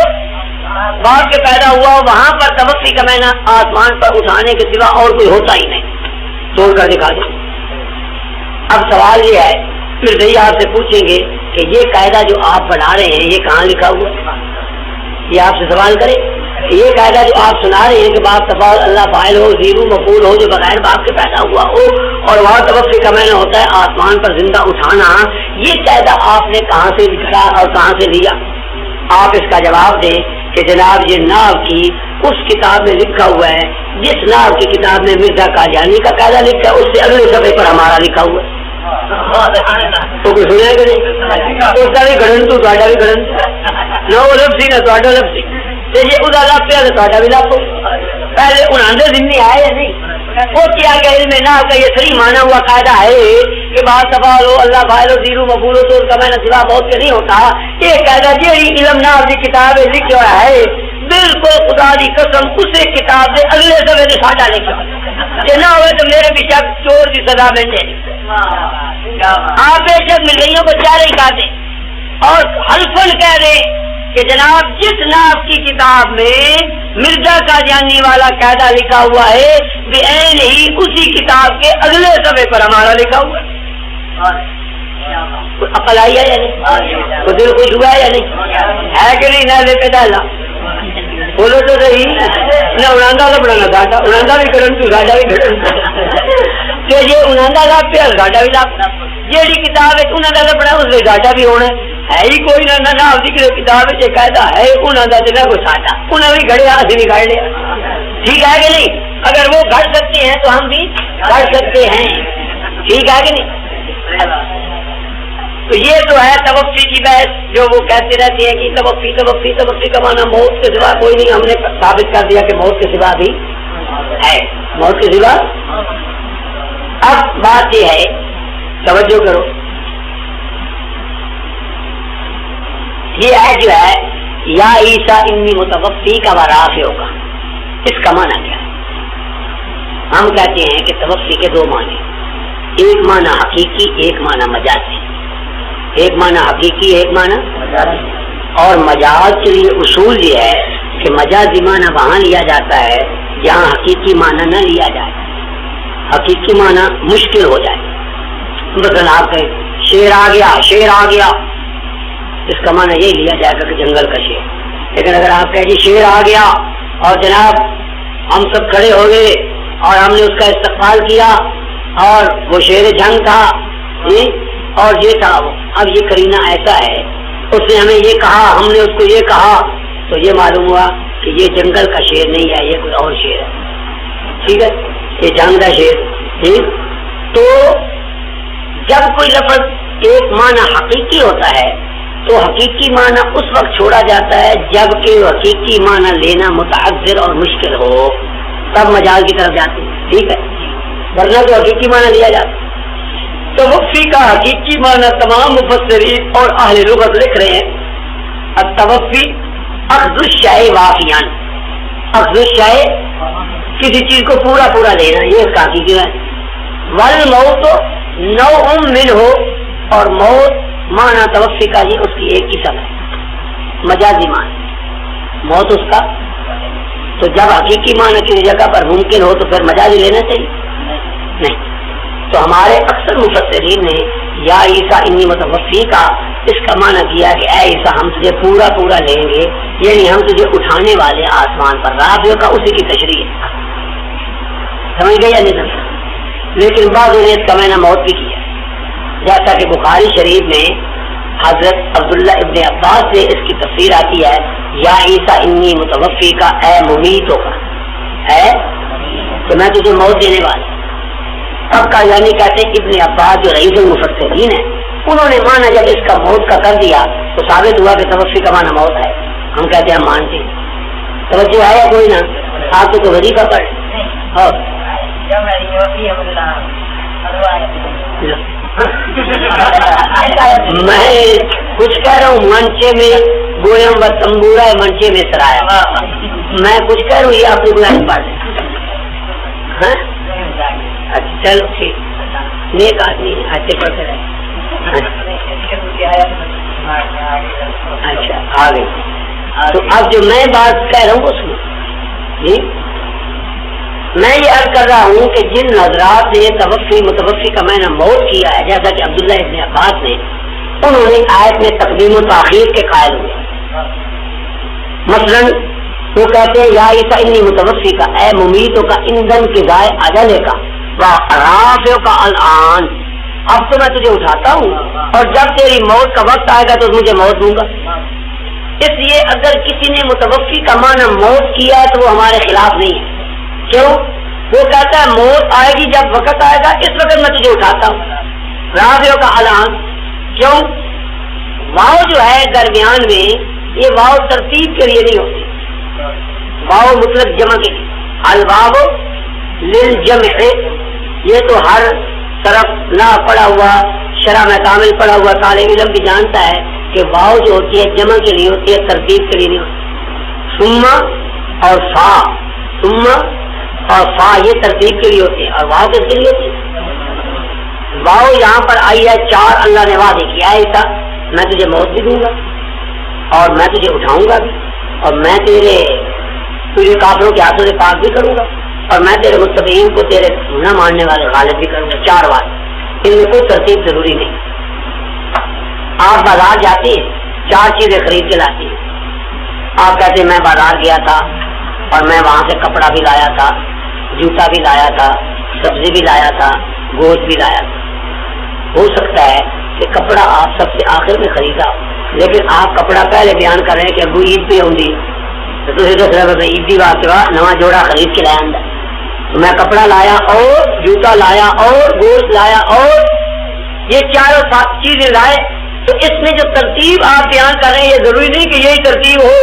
باپ کے پیدا ہوا ہو، وہاں پر توفی کا معنی آسمان پر اٹھانے کے سوا اور کوئی ہوتا ہی نہیں، توڑ کر دکھا دیں۔ اب سوال یہ ہے، مرزائی آپ سے پوچھیں گے کہ یہ قاعدہ جو آپ بنا رہے ہیں یہ کہاں لکھا ہوا ہے؟ یہ آپ سے سوال کریں، یہ قاعدہ جو آپ سنا رہے ہیں کہ باپ تفاعل اللہ فاعل ہو، زیرو مفعول ہو جو بغیر باپ کے پیدا ہوا ہو، اور وہاں توفی کا معنی ہوتا ہے آسمان پر زندہ اٹھانا، یہ قاعدہ آپ نے کہاں سے لکھا اور کہاں سے لیا؟ آپ اس کا جواب دیں کہ جناب یہ ناو کی اس کتاب میں لکھا ہوا ہے جس ناو کی کتاب میں مرزا قادیانی کا قاعدہ لکھا ہے، اس سے اگلے صفحے پر ہمارا لکھا ہوا ہے۔ تو کوئی سنیا کہ نہیں؟ اس کا بھی گھڑن تو بھی گھڑن نہ وہ لفظی نہ تو لفظی، یہ ادا لپ پہ تو بھی لپ پہلے انہوں ذمہ آئے یا نہیں؟ وہ کیا کہ علم ناو کا یہ صحیح مانا ہوا قاعدہ ہے کہ بات تفاعل ہو اللہ فاعل ہو زیرو مفعول ہو تو اس کا معنی سوا بہت کے نہیں ہوتا، یہ قاعدہ جیڑی علم ناو کی کتاب لکھا ہوا ہے بالکل خدا دی قسم اسے کتاب سے اگلے صفحے سے ساڈا لکھا کہ نہ ہوئے تو میرے بھی شک چور کی سزا مل جائے۔ آپ بے شک مل رہی کو چارے ہی کہا دیں اور حلفن کہہ دیں کہ جناب جس ناف کی کتاب میں مرزا قادیانی والا قاعدہ لکھا ہوا ہے بعین ہی اسی کتاب کے اگلے صفحے پر ہمارا لکھا ہوا ہے۔ عقل آئی ہے یا نہیں؟ وہ دل خوش ہوا ہے یا نہیں؟ ہے کہ نہیں؟ نہ لے پہ ڈالا بولو تو صحیح نہ اڑاندا کا بڑھانا ساڈا اڑاندا بھی کرن تو ساڈا بھی کرن تو یہ اڑاندا کا پیا ساڈا بھی لاپ جیڑی کتاب ہے انہاں دا لبنا اس دے ساڈا بھی ہونا ہے ہی کوئی نہ نہ ذکر کتاب ہے قاعدہ ہے انہاں دا تے نہ کوئی ساڈا انہاں بھی گھڑے ہاتھ بھی گھڑ لیا ٹھیک ہے کہ نہیں؟ اگر وہ گھڑ سکتے ہیں تو ہم بھی گھڑ سکتے ہیں ٹھیک ہے کہ نہیں؟ تو یہ تو ہے توفی کی بحث جو وہ کہتے رہتے ہیں کہ توفی توفی توفی کا معنی موت کے سوا کوئی نہیں، ہم نے ثابت کر دیا کہ موت کے سوا بھی ہے، موت کے سوا۔ اب بات یہ ہے توجہ کرو، یہ ہے جو ہے یا عیسیٰ انی متوفی کا ورافع ہوگا، اس کا معنی کیا ہے؟ ہم کہتے ہیں کہ توفی کے دو معنی، ایک معنی حقیقی ایک معنی مجازی، ایک معنی حقیقی ایک معنی اور مجاز کے لیے اصول یہ ہے کہ مجازی معنی وہاں لیا جاتا ہے جہاں حقیقی معنی نہ لیا جائے، حقیقی معنی مشکل ہو جائے۔ مثلا آپ کہیں شیر آ گیا، شیر آ گیا، اس کا معنی یہی لیا جائے گا کہ جنگل کا شیر، لیکن اگر آپ کہیں جی شیر آ گیا اور جناب ہم سب کھڑے ہو گئے اور ہم نے اس کا استقبال کیا اور وہ شیر جنگ تھا اور یہ تھا وہ، اب یہ کرینہ ایسا ہے اس نے ہمیں یہ کہا ہم نے اس کو یہ کہا، تو یہ معلوم ہوا کہ یہ جنگل کا شیر نہیں ہے، یہ کوئی اور شیر ہے، ٹھیک ہے، یہ جنگ کا شیر ٹھیک۔ تو جب کوئی لفظ ایک معنی حقیقی ہوتا ہے تو حقیقی معنی اس وقت چھوڑا جاتا ہے جب کہ حقیقی معنی لینا متعذر اور مشکل ہو، تب مجاز کی طرف جاتے ہیں، ٹھیک ہے، ورنہ تو حقیقی معنی لیا جاتا ہے۔ توفی کا حقیقی معنی تمام مفسرین اور اہل لغت لکھ رہے ہیں التوفی اخذ الشیء وافیاً، اخذ الشیء کسی چیز کو پورا پورا لینا، یہ اس کا حقیقی ہے۔ والموت نوع منہ، اور موت معنی توفی کا یہ اس کی ایک قسم ہے، مجازی معنی موت اس کا، تو جب حقیقی معنی کسی جگہ پر ممکن ہو تو پھر مجازی لینا چاہیے نہیں۔ تو ہمارے اکثر مفسرین نے یا عیسیٰ انی متوفی کا اس کا معنی کیا کہ اے عیسیٰ ہم تجھے پورا پورا لیں گے، یعنی ہم تجھے اٹھانے والے آسمان پر، رافع کا اسی کی تشریح ہے، سمجھ گئے یا نہیں سمجھ؟ لیکن بعض نے اس کا معنی موت بھی کیا، جیسا کہ بخاری شریف میں حضرت عبداللہ ابن عباس سے اس کی تفسیر آتی ہے یا عیسیٰ انی متوفی کا اے ممیت ہوگا، اے تو میں تجھے موت دینے والا۔ اب کا یعنی کہتے ہیں ابن عباس جو رئیس المفسرین ہے انہوں نے مانا جب اس کا موت کا کر دیا تو ثابت ہوا کہ توفی کا مانا موت ہے. ہم کہتے ہیں مانتے ہیں. توجہ آیا کوئی نہ؟ آپ کو وظیفہ پڑھ اور میں کچھ کہہ رہا ہوں منچے میں گویم و تمبورا ہے منچے میں سرایا. میں کچھ کہہ رہا ہوں یہ آپ کو گلائش پڑھ لیں. اچھا چلو ٹھیک نیک آدمی ایسے پڑھتے رہے. اچھا آ گئی. تو اب جو میں بات کہہ رہا ہوں اس میں جی میں یہ عرض کر رہا ہوں کہ جن حضرات نے توفی متوفی کا معنی موت کیا ہے جیسا کہ عبداللہ ابن عباس نے انہوں نے آیت میں تقدیم و تاخیر کے قائل ہوئے. مثلا وہ کہتے ہیں یا عیسیٰ انی متوفی کا اے ممیتوں کا ایندھن کے ذائع اجلے کا رافع کا الان اب تو میں تجھے اٹھاتا ہوں اور جب تیری موت کا وقت آئے گا تو مجھے موت دوں گا. اس لیے اگر کسی نے متوفی کا معنی موت کیا ہے تو وہ ہمارے خلاف نہیں ہے. کیوں؟ وہ کہتا ہے موت آئے گی جب وقت آئے گا اس وقت میں تجھے اٹھاتا ہوں. رافع کا الان کیوں؟ واؤ جو ہے درمیان میں یہ واؤ ترتیب کے لیے نہیں ہوتی. واؤ مطلق جمع کے لیے. الواو للجمع یہ تو ہر طرف نہ پڑا ہوا شرح میں کامل پڑا ہوا طالب علم بھی جانتا ہے کہ واؤ جو ہوتی ہے جمع کے لیے ہوتی ہے ترتیب کے لیے نہیں ہوتی. ثم اور فا ثم اور فا یہ ترتیب کے لیے ہوتی ہے اور واؤ کس کے لیے ہوتی ہے؟ واؤ یہاں پر آئی ہے 4 اللہ نے وعدے کیا ہے ایسا میں تجھے موت بھی دوں گا اور میں تجھے اٹھاؤں گا بھی اور میں تجھے کافروں کے ہاتھوں سے پاک بھی کروں گا اور میں تیرے متبعین کو تیرے نہ ماننے والے غالب بھی کروں گا. 4 بات ان میں کوئی ترتیب ضروری نہیں. آپ بازار جاتے ہیں 4 چیزیں خرید کے لاتی ہیں. آپ کہتے ہیں میں بازار گیا تھا اور میں وہاں سے کپڑا بھی لایا تھا جوتا بھی لایا تھا سبزی بھی لایا تھا گوشت بھی لایا تھا. ہو سکتا ہے کہ کپڑا آپ سب سے آخر میں خریدا لیکن آپ کپڑا پہلے بیان کر رہے ہیں کہ ابو عید پہ ہوں گی تو دس رہے عید کی بات کے بعد نواں جوڑا خرید کے لایا اندر. تو میں کپڑا لایا اور جوتا لایا اور گوشت لایا اور یہ 4 چیزیں لائے. تو اس میں جو ترتیب آپ بیان کر رہے ہیں یہ ضروری نہیں کہ یہی ترتیب ہو.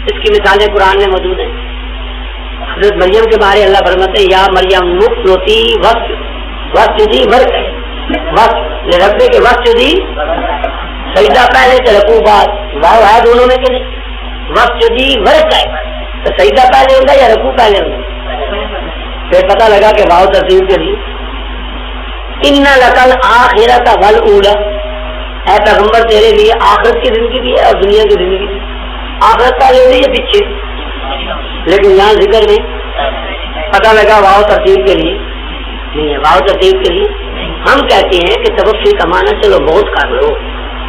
اس کی مثالیں قرآن میں موجود ہیں. حضرت مریم کے بارے اللہ فرماتے ہیں یا مریم مقنوتی وقت دی ورک ہے وقت ربے کے وقت دی سجدہ پہلے تو رکوع بعد واو ہے دونوں میں کہ نہیں. وقت دی ورک ہے تو سجدہ پہلے ہوگا یا رکوع پہلے ہوگا. پھر پتہ لگا کہ واو ترتیب کے لیے. ان لکل آخرت والاولی اے پیغمبر تیرے لیے آخرت کی زندگی بھی ہے اور دنیا کی زندگی بھی. آخرت پہلے ہوئی ہے پیچھے لیکن یہاں ذکر میں پتہ لگا واؤ ترتیب کے لیے نہیں ہے. واؤ ترتیب کے لیے ہم کہتے ہیں کہ توفی کا معنی چلو موت کر لو.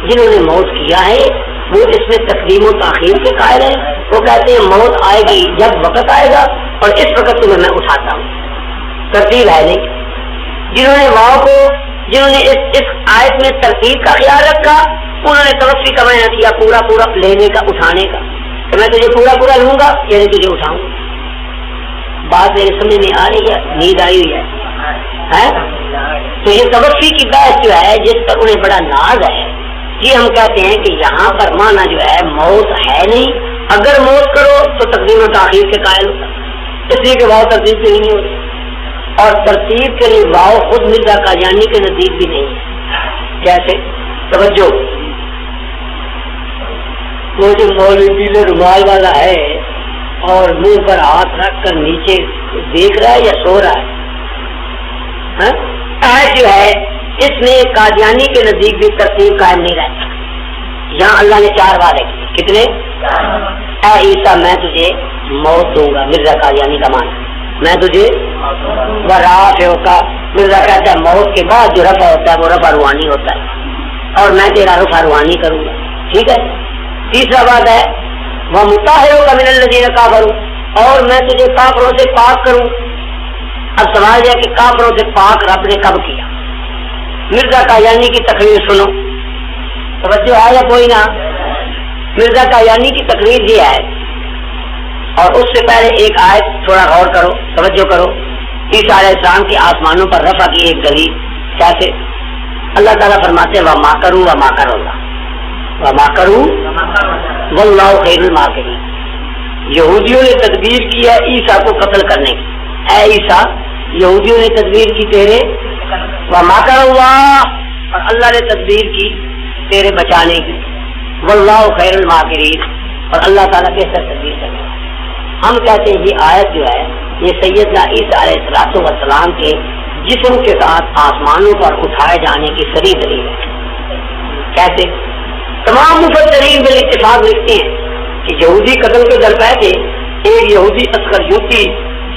جنہوں نے موت کیا ہے وہ اس میں تقدیم و تاخیر کے قائل ہیں. وہ کہتے ہیں موت آئے گی جب وقت آئے گا اور اس وقت تمہیں میں اٹھاتا ہوں. ترتیب ہے نہیں. جنہوں نے اس آیت میں ترتیب کا خیال رکھا انہوں نے توفی کا معنی کیا پورا پورا لینے کا اٹھانے کا کہ میں تجھے پورا پورا لوں گا یعنی تجھے اٹھاؤں گا. بات میرے سمجھ میں آ رہی ہے؟ نیند آئی ہوئی ہے. تو یہ توفی کی بات جو ہے جس پر انہیں بڑا ناز ہے یہ ہم کہتے ہیں کہ یہاں پر معنی جو ہے موت ہے نہیں. اگر موت کرو تو تقدیم و تاخیر کے قائل ہوتا اس لیے کہ واؤ ترتیب کے لیے نہیں ہوتی اور ترتیب کے لیے واؤ خود مرزا قادیانی کے نزدیک بھی نہیں ہے. کیسے؟ توجہ وہ جو مولوی پیلے رومال والا ہے اور منہ پر ہاتھ رکھ کر نیچے دیکھ رہا ہے یا سو رہا ہے جو ہے اس میں قادیانی کے نزدیک بھی ترتیب قائم نہیں رہتا. یہاں اللہ نے 4 وعدے کیے. کتنے؟ اے عیسیٰ میں تجھے موت دوں گا. مرزا قادیانی کا معنی میں تجھے رافع کا مرزا کہتا ہے موت کے بعد جو رفع ہوتا ہے وہ رفع روحانی ہوتا ہے اور میں تیرا رفع روحانی کروں گا. ٹھیک ہے. تیسرا بات ہے وہ مطہروں کا من الذین کافروا اور میں تجھے کافروں سے پاک کروں. اب سوال یہ کہ کافروں سے پاک رب نے کب کیا؟ مرزا قادیانی کی تقریر سنو. توجہ ہے یا کوئی نہ؟ مرزا قادیانی کی تقریر یہ ہے اور اس سے پہلے ایک آیت تھوڑا غور کرو توجہ کرو. عیسیٰ علیہ السلام کی آسمانوں پر رفع کی ایک دلیل کیسے؟ اللہ تعالیٰ فرماتے ہیں وما کرو وما کر اللہ وما کرو واللہ خیر الماکرین. یہودیوں نے تدبیر کی ہے عیسیٰ کو قتل کرنے کی. اے عیسیٰ یہودیوں نے تدبیر کی تیرے وما کر اللہ اور اللہ نے تدبیر کی تیرے بچانے کی. واللہ خیر الماکرین اور اللہ تعالیٰ بہتر تدبیر کرنے والا. ہم کہتے ہیں یہ آیت جو ہے یہ سیدنا عیسیٰ علیہ السلام کے جسم کے ساتھ آسمانوں پر اٹھائے جانے کی صریح دلیل ہے. کیسے؟ تمام مفسرین بال اتفاق لکھتے ہیں کہ یہودی قتل کے درپے تھے. ایک یہودی عسکر یوتی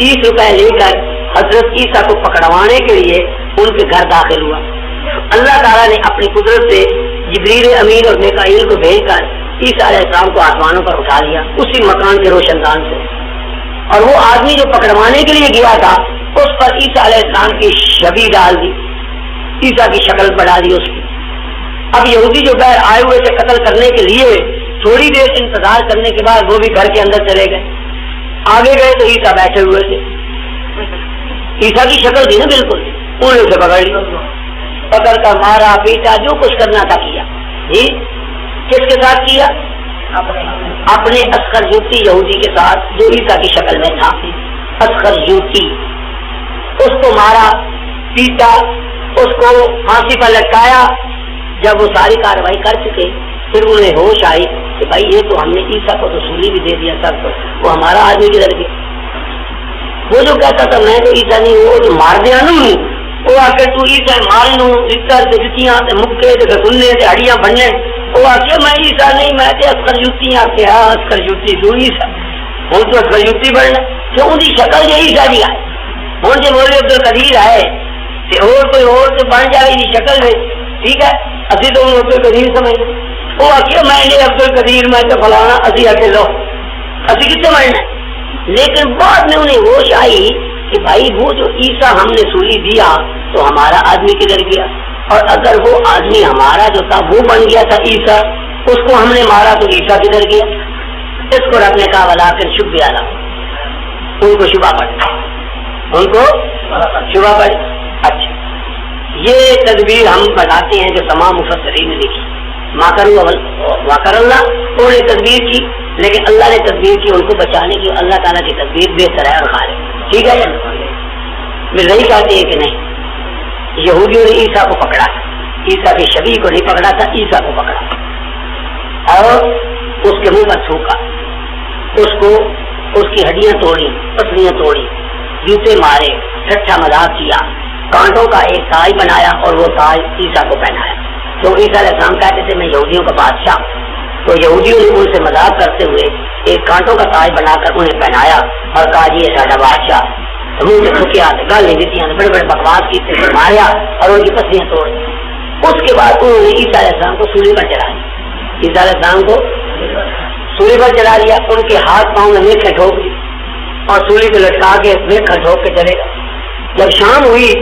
30 روپے لے کر حضرت عیسیٰ کو پکڑوانے کے لیے ان کے گھر داخل ہوا. اللہ تعالیٰ نے اپنی قدرت سے جبریل امین اور میکائیل کو بھیج کر عیسیٰ علیہ السلام کو آسمانوں پر اٹھا لیا اسی مکان کے روشن دان سے. اور وہ آدمی جو پکڑوانے کے لیے گیا تھا اس پر عیسیٰ علیہ السلام کی شبیہ ڈال دی, عیسیٰ کی شکل بڑھا دی اس کی. اب یہودی جو باہر آئے ہوئے تھے قتل کرنے کے لیے تھوڑی دیر انتظار کرنے کے بعد وہ بھی گھر کے اندر چلے گئے. آگے گئے تو عیسیٰ بیٹھے ہوئے تھے. عیسیٰ کی شکل تھی نا بالکل. انہوں نے اسے پکڑ لی, پکڑ کر مارا پیٹا جو کچھ کرنا تھا کیا. جی کس کے ساتھ کیا؟ اپنے عسکر یوتی یہودی کے ساتھ جو عیسیٰ کی شکل میں تھا. عسکر یوتی اس کو مارا پیٹا اس کو پھانسی پر لٹکایا. جب وہ ساری کارروائی کر چکے پھر انہیں ہوش آئی کہ بھائی یہ تو ہم نے عیسیٰ کو تو سولی بھی دے دیا سب کو, وہ ہمارا آدمی کدھر گیا؟ وہ جو کہتا تھا میں تو عیسیٰ نہیں, وہ جو مار دیا نا وہ آ کے تو عیسیٰ مار لوں عزت سے جتیاں سے مکے سے سننے سے ہڈیاں بننے, وہ آ کے میں عیسیٰ نہیں میں تے عسکر جتیاں سے عسکر جتی تو عیسیٰ ہوں تو عسکر جتی بننا کیوں دی شکل جو عیسیٰ دی آئے. ہوں جو مولوی عبد القدیر آئے اور کوئی اور تو بن جائے گی شکل میں ٹھیک ہے اسی تو عبد القدیر سمجھ لیں. وہ آخر میں نے عبد القدیر میں تو فلانا اسی آ کے لو اسی کتنے مرنا. لیکن بعد میں انہیں ہوش آئی کہ بھائی وہ جو عیسیٰ ہم نے سولی دیا تو ہمارا آدمی کدھر گیا, اور اگر وہ آدمی ہمارا جو تھا وہ بن گیا تھا عیسیٰ اس کو ہم نے مارا تو عیسیٰ کدھر گیا. اس کو رب نے کہا ولا کر شب بھی آلہ ان کو شبہ پڑ ان کو شبہ پڑ. اچھا یہ تدبیر ہم بتاتے ہیں کہ تمام مفسرین نے لکھی. ماکر اللہ انہوں نے تدبیر کی لیکن اللہ نے تدبیر کی ان کو بچانے کی. اللہ تعالیٰ کی تدبیر بہتر ہے اور خالق. ٹھیک ہے پھر نہیں کہتے ہیں کہ نہیں یہودیوں نے عیسیٰ کو پکڑا, عیسیٰ کی شبیہ کو نہیں پکڑا تھا, عیسیٰ کو پکڑا اور اس کے منہ پر تھوکا, اس کو اس کی ہڈیاں توڑی, پسلیاں توڑی, جوتے مارے, ٹھٹھا مذاق کیا, کانٹوں کا ایک تاج بنایا اور وہ تاج عیسیٰ کو پہنایا. تو عیسیٰ علیہ السلام کہتے تھے میں یہودیوں کا بادشاہ, تو یہودیوں نے ان سے مذاق کرتے ہوئے ایک کانٹوں کا تاج بنا کر انہیں پہنایا اور کہا یہ ساڈا بادشاہ. منہ میں تھوکیا گالیں دیتی بڑے بڑے بکواس کی ماریا اور ان کی پسلیاں توڑ دی. اس کے بعد انہوں نے عیسیٰ علیہ السلام کو سولی پر چڑھا دیا. عیسیٰ علیہ السلام کو سولی پر چڑھا دیا. ان کے ہاتھ پاؤں میں میکھیں ٹھوک دی اور سولی پہ لٹکا کے میکھیں ٹھوک کے چلے گئے. جب شام ہوئی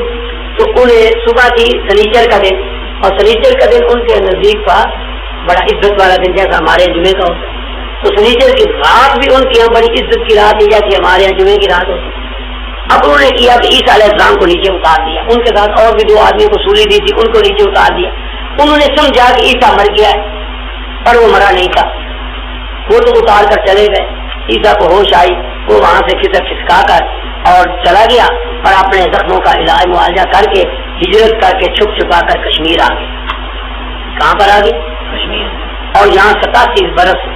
تو انہیں صبح کی سنیچر کا دن, اور سنیچر کا دن ان کے نزدیک کا بڑا عزت والا دن جیسا ہمارے جمعے کا ہوتا, تو سنیچر کی رات بھی ان کے یہاں بڑی عزت کی رات ہے جیسے ہمارے یہاں جمعے کی رات ہوتی. اب انہوں نے کیا کہ عیسیٰ علیہ السلام کو نیچے اتار دیا, ان کے ساتھ اور بھی 2 آدمیوں کو سولی دی تھی ان کو نیچے اتار دیا. انہوں نے سمجھا کہ عیسیٰ مر گیا ہے پر وہ مرا نہیں تھا. وہ تو اتار کر چلے گئے. عیسیٰ کو ہوش آئی, وہ وہاں سے کھسکا کر اور چلا گیا اور اپنے زخموں کا علاج معالجہ کر کے ہجرت کر کے چھپ چھپا کر کشمیر آ گئے. کہاں پر آ گئے؟ کشمیر. اور یہاں 87 برس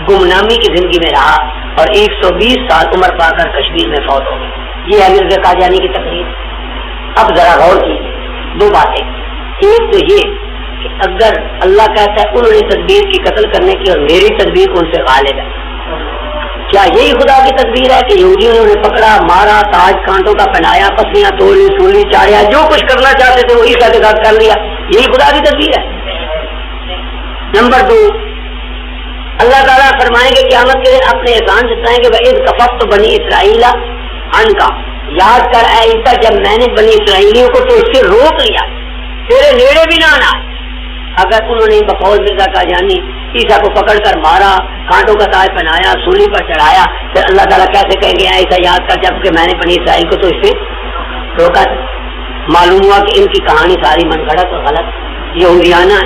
گمنامی کی زندگی میں رہا اور 120 سال عمر پا کر کشمیر میں فوت ہو گئے. یہ ہے مرزا قادیانی کی تقریر. اب ذرا غور کیجیے 2 باتیں. ایک تو یہ کہ اگر اللہ کہتا ہے انہوں نے تدبیر کی قتل کرنے کی اور میری تدبیر ان سے غالب ہے, کیا یہی خدا کی تدبیر ہے کہ یہودیوں نے پکڑا مارا تاج کانٹوں کا پہنایا پسلیاں توڑی سولی چاڑیا جو کچھ کرنا چاہتے تھے وہ عیسیٰ کے ساتھ کر لیا, یہی خدا کی تدبیر ہے. نمبر 2 اللہ تعالیٰ فرمائیں گے قیامت کے دن اپنے احسان جتائیں گے وَإِذْ كَفَفْتُ بَنِي إِسْرَائِيلَ عَنْكَ, یاد کر اے عیسیٰ جب میں نے بنی اسرائیلیوں کو تو اس سے روک لیا تیرے نیڑے بھی نہ آنا. اگر انہوں نے بقول مرزا قادیانی عیسیٰ کو پکڑ کر مارا کانٹوں کا تاج پہنایا سولی پر چڑھایا پھر اللہ تعالیٰ کیسے کہیں گے عیسیٰ یاد کر جب کہ میں نے بنی اسرائیل کو تو اس سے روکا. معلوم ہوا کہ ان کی کہانی ساری من گھڑت اور غلط. یہودیانہ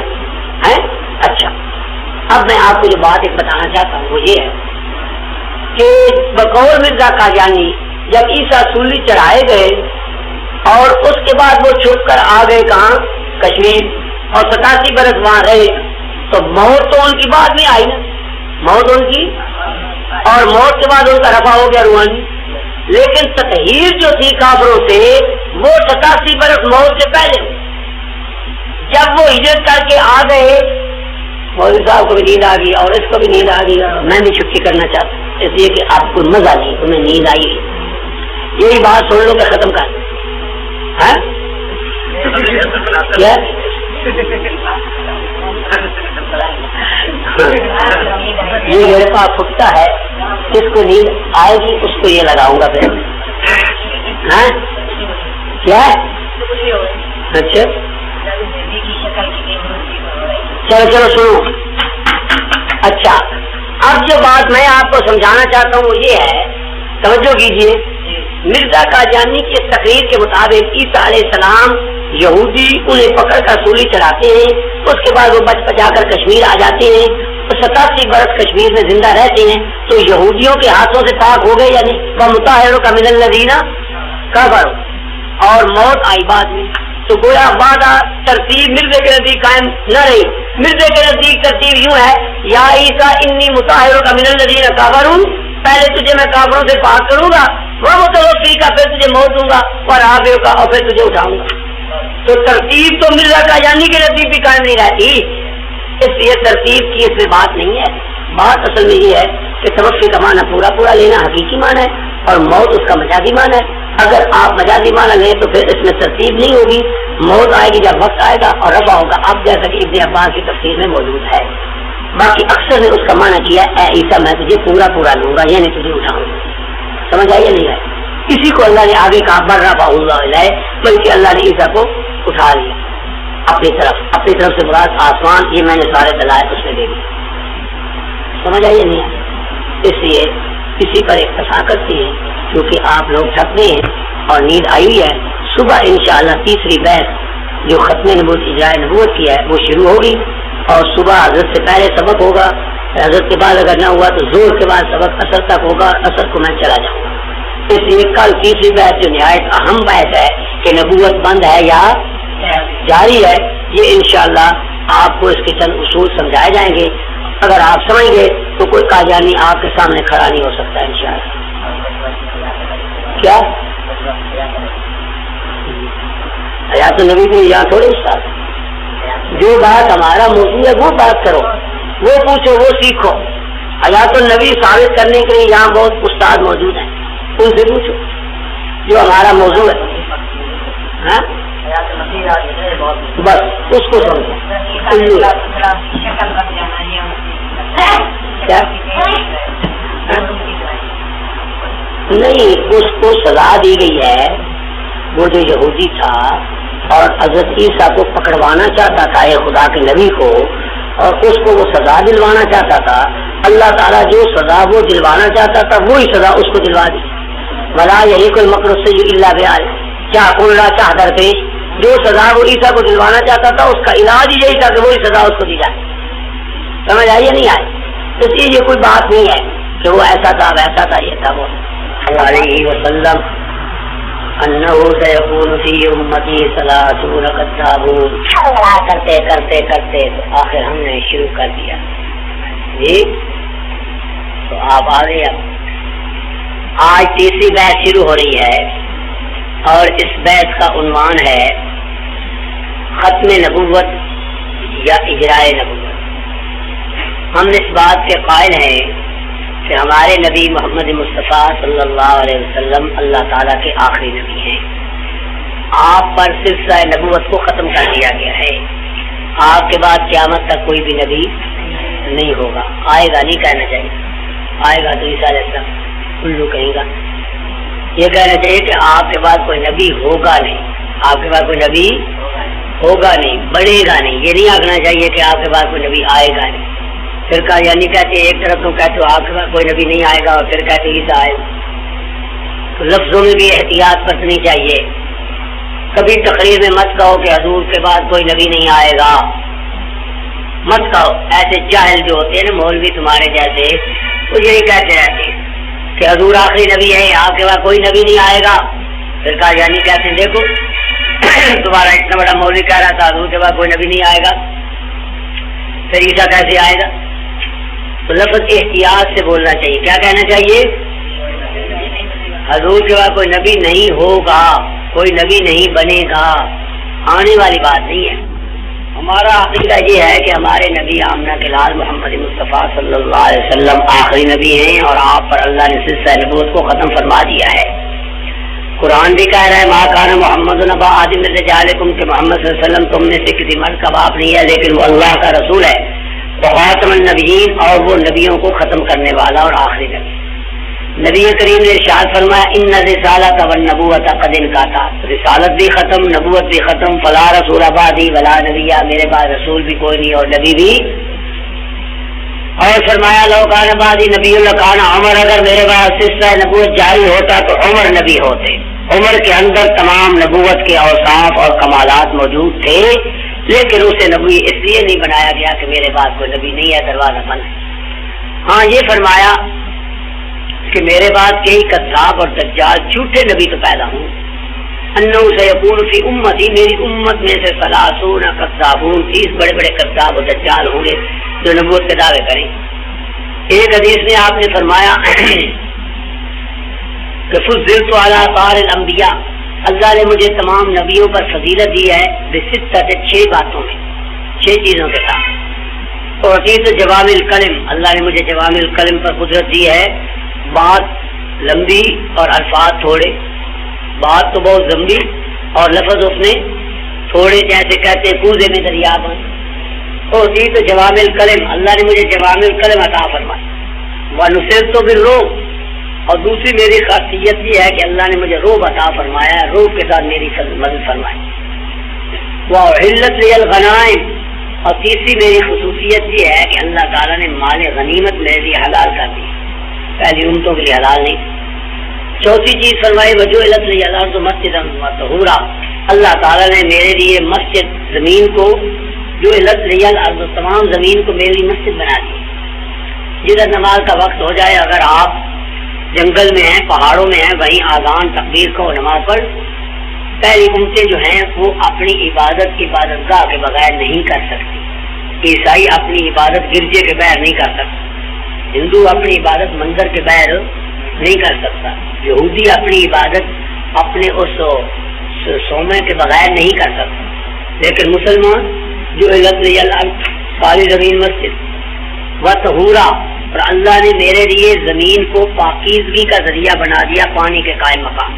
ہے. اچھا اب میں آپ کو جو بات ایک بتانا چاہتا ہوں وہ یہ ہے کہ بقول مرزا قادیانی جب عیسیٰ سولی چڑھائے گئے اور اس کے بعد وہ چھپ کر آ گئے کہاں؟ کشمیر، اور 87 برس وہاں رہے، تو موت تو ان کی بعد میں آئی نا، موت ان کی، اور موت کے بعد ان کا رفع ہو گیا روحانی. لیکن تطہیر جو تھی کافروں سے وہ 87 برس موت سے پہلے. جب وہ ہجرت کر کے آ گئے، مولوی صاحب کو بھی نیند آ گئی اور اس کو بھی نیند آ گئی، میں بھی چھٹی کرنا چاہتا ہوں اس لیے کہ آپ کو مزہ نہیں، تمہیں نیند آئی. یہی بات سن لو کہ ختم کر کیا یہ میرے پاس پختہ ہے، جس کو نیند آئے گی اس کو یہ لگاؤں گا پھر. کیا اچھا چلو سنو. اچھا اب جو بات میں آپ کو سمجھانا چاہتا ہوں وہ یہ ہے، توجہ کیجیے. مرزا قادیانی کی تقریر کے مطابق عیسیٰ علیہ السلام یہودی انہیں پکڑ کر سولی چڑھاتے ہیں، اس کے بعد وہ بچ بچا کر کشمیر آ جاتے ہیں، 87 برس کشمیر میں زندہ رہتے ہیں. تو یہودیوں کے ہاتھوں سے پاک ہو گئے یعنی وَمُطَهِّرُكَ مِنَ الَّذِينَ كَفَرُوا، اور موت آئی بعد میں. تو گویا وعدہ ترتیب مرزے کے نزدیک قائم نہ رہی. مرزے کے نزدیک ترتیب یوں ہے، یا عیسیٰ انی مطہرک من الذین کفروا، پہلے تجھے میں کافروں سے پاک کروں گا، وہ متوفیک کا پھر تجھے موت دوں گا، اور رافعک کا اور پھر تجھے اٹھاؤں گا. تو ترتیب تو مرزا قادیانی کے نزدیک بھی قائم نہیں رہتی، اس لیے ترتیب کی اس میں بات نہیں ہے. بات اصل میں یہ ہے کہ توفی کا معنی پورا پورا لینا حقیقی معنی ہے اور موت اس کا مجازی معنی ہے. اگر آپ مجازی معنی لیں تو پھر اس میں ترتیب نہیں ہوگی، موت آئے گی جب وقت آئے گا اور رفع ہوگا. اب جیسا کہ ابن عباس کی تفسیر میں موجود ہے. باقی اکثر نے اس کا معنی کیا اے عیسیٰ میں تجھے پورا پورا لوں گا یعنی تجھے اٹھاؤں گا. سمجھ آئیے نہیں ہے؟ کسی کو اللہ نے آگے کہا بر رفع اللہ علیہ، بلکہ اللہ نے عیسیٰ کو اٹھا لیا اپنی طرف سے مراد آسمان. یہ میں نے سارے دلائل اس میں دے دی. سمجھ آئیے نہیں ہے؟ اس لیے کسی پر اقتصا کرتی ہے کیونکہ آپ لوگ تھک گئے ہیں اور نیند آئی ہوئی ہے. صبح انشاءاللہ تیسری بحث جو ختم نبوت اجراء نبوت کی ہے وہ شروع ہوگی، اور صبح حضرت سے پہلے سبق ہوگا، حضرت کے بعد اگر نہ ہوا تو زور کے بعد سبق اثر تک ہوگا، اور اثر کو میں چلا جاؤں گا. اس لیے کل تیسری بحث جو نہایت اہم بحث ہے کہ نبوت بند ہے یا جاری ہے، یہ انشاءاللہ آپ کو اس کے چند اصول سمجھائے جائیں گے. اگر آپ سمجھ گئے تو کوئی قادیانی آپ کے سامنے کھڑا نہیں ہو سکتا انشاءاللہ. کیا حیات النبی میں یہاں تھوڑے استاد، جو بات ہمارا موضوع ہے وہ بات کرو، وہ پوچھو، وہ سیکھو. حیات النبی ثابت کرنے کے لیے یہاں بہت استاد موجود ہیں، ان سے پوچھو جو ہمارا موضوع ہے. بس اس کو سمجھو. نہیں، اس کو سزا دی گئی ہے. وہ جو یہودی تھا اور حضرت عیسیٰ کو پکڑوانا چاہتا تھا خدا کے نبی کو، اور اس کو وہ سزا دلوانا چاہتا تھا. اللہ تعالیٰ جو سزا وہ دلوانا چاہتا تھا وہی سزا اس کو دلوا دی. ولا یہی کوئی مکر السیء الا بعال، کیا اللہ چاہتا تھے جو سزا وہ عیسیٰ کو دلوانا چاہتا تھا اس کا علاج ہی یہی تھا کہ وہی سزا اس کو دی جائے. سمجھ آئیے نہیں آئے؟ اس لیے یہ کوئی بات نہیں ہے کہ وہ ایسا تھا ویسا تھا یہ تھا. وہ علیہ وسلم انہ سیکون فی امتی ثلاثون کذابون، کرتے کرتے کرتے تو آخر ہم نے شروع کر دیا. جی تو آپ آ گئے. آج تیسری بحث شروع ہو رہی ہے اور اس بحث کا عنوان ہے ختم نبوت یا اجراء نبوت. ہم اس بات کے قائل ہیں کہ ہمارے نبی محمد مصطفیٰ صلی اللہ علیہ وسلم اللہ تعالیٰ کے آخری نبی ہیں. آپ پر سلسلہ نبوت کو ختم کر دیا گیا ہے. آپ کے بعد قیامت تک کوئی بھی نبی نہیں ہوگا. آئے گا نہیں کہنا چاہیے، آئے گا تو عیسیٰ علیہ السلام الو کہیں گا. یہ کہنا چاہیے کہ آپ کے بعد کوئی نبی ہوگا نہیں، آپ کے بعد کوئی نبی ہوگا نہیں، بڑھے گا نہیں. یہ نہیں آخنا چاہیے کہ آپ کے بعد کوئی نبی آئے گا نہیں. پھر کہا یعنی کہتے ایک طرف تم کہتے ہو آپ کے بعد کوئی نبی نہیں آئے گا اور پھر کہتے عیسیٰ آئے گا. تو لفظوں میں بھی احتیاط برتنی چاہیے. کبھی تقریر میں مت کہو کہ حضور کے بعد کوئی نبی نہیں آئے گا، مت کہو. ایسے جاہل جو ہوتے ہیں نا مولوی تمہارے جیسے، وہ یہی کہتے رہتے ہیں کہ حضور آخری نبی ہے، آپ کے بعد کوئی نبی نہیں آئے گا. پھر کہا یعنی کہتے ہیں دیکھو تمہارا اتنا بڑا مولوی کہہ رہا تھا حضور کے بعد کوئی نبی نہیں آئے گا، پھر عیسیٰ کیسے آئے گا؟ تو لفظ احتیاط سے بولنا چاہیے. کیا کہنا چاہیے؟ حضور کے بعد کوئی نبی نہیں ہوگا، کوئی نبی نہیں بنے گا، آنے والی بات نہیں ہے. ہمارا عقیدہ یہ ہے کہ ہمارے نبی آمنہ کے لال محمد مصطفیٰ صلی اللہ علیہ وسلم آخری نبی ہیں، اور آپ پر اللہ نے سلسلہ نبوت کو ختم فرما دیا ہے. قرآن بھی کہہ رہا ہے ما کان محمد نبا آدم من رجالکم کہ محمد صلی اللہ علیہ وسلم تم میں سے کسی مرد کا باپ نہیں ہے، لیکن وہ اللہ کا رسول ہے، وخاتم النبیین، اور وہ نبیوں کو ختم کرنے والا اور آخری نبی. نبی کریم نے ارشاد فرمایا ان الرسالۃ والنبوۃ قد انقطعت، رسالت بھی ختم، نبوت بھی ختم، فلا رسول بعدی ولا نبی، میرے بعد رسول بھی کوئی نہیں اور نبی بھی. اور فرمایا لو کان بعدی نبی لکان عمر، اگر میرے بعد سلسلہ نبوت جاری ہوتا تو عمر نبی ہوتے. عمر کے اندر تمام نبوت کے اوصاف اور کمالات موجود تھے، لیکن اسے نبی اس لیے نہیں بنایا گیا کہ میرے بعد کوئی نبی نہیں ہے، دروازہ بند ہے. ہاں یہ فرمایا کہ میرے بعد کئی کذاب اور دجال جھوٹے نبی تو پیدا ہوں. انہ سیکون فی امتی، میری امت میں سے 30 کذابون، 30 بڑے بڑے کذاب اور دجال ہوں گے جو نبوت کے دعوے کریں. ایک حدیث میں آپ نے فرمایا کہ فضلت علی سائر الانبیاء، اللہ نے مجھے تمام نبیوں پر فضیلت دی ہے بستۃ، 6 باتوں میں، 6 چیزوں کے ساتھ. اور عطیت جوامع الکلم، اللہ نے مجھے جوامع الکلم پر قدرت دی ہے، بات لمبی اور الفاظ تھوڑے، بات تو بہت لمبی اور لفظ اس میں تھوڑے، جیسے کہتے ہیں کوزے میں دریا بند. اور عطیت جوامع الکلم، اللہ نے مجھے جوامع الکلم عطا فرمائی. ونصرت بالرعب، اور دوسری میری خاصیت یہ ہے کہ اللہ نے مجھے رعب عطا فرمایا، رعب کے ساتھ میری مدد فرمائی. وأحلت لی الغنائم، اور تیسری میری خصوصیت یہ ہے کہ اللہ تعالیٰ نے مال غنیمت میرے لیے حلال کر دی، پہلی امتوں کے لیے حلال نہیں. چوتھی چیز فرمائی وجعلت لی الارض مسجدا وطہورا، اللہ تعالیٰ نے میرے لیے مسجد، زمین کو، جعلت لی الارض، تمام زمین کو میری مسجد بنا دی. جدھر نماز کا وقت ہو جائے، اگر آپ جنگل میں ہیں، پہاڑوں میں ہیں، وہیں آذان تکبیر کو نماز پڑھ. پہلی امتیں جو ہیں وہ اپنی عبادت گاہ کے بغیر نہیں کر سکتی. عیسائی اپنی عبادت گرجے کے بغیر نہیں کر سکتا، ہندو اپنی عبادت مندر کے بغیر نہیں کر سکتا، یہودی اپنی عبادت اپنے اس سومے کے بغیر نہیں کر سکتا. لیکن مسلمان جو ساری زمین مسجد وطہورا، اور اللہ نے میرے لیے زمین کو پاکیزگی کا ذریعہ بنا دیا، پانی کے قائم مقام.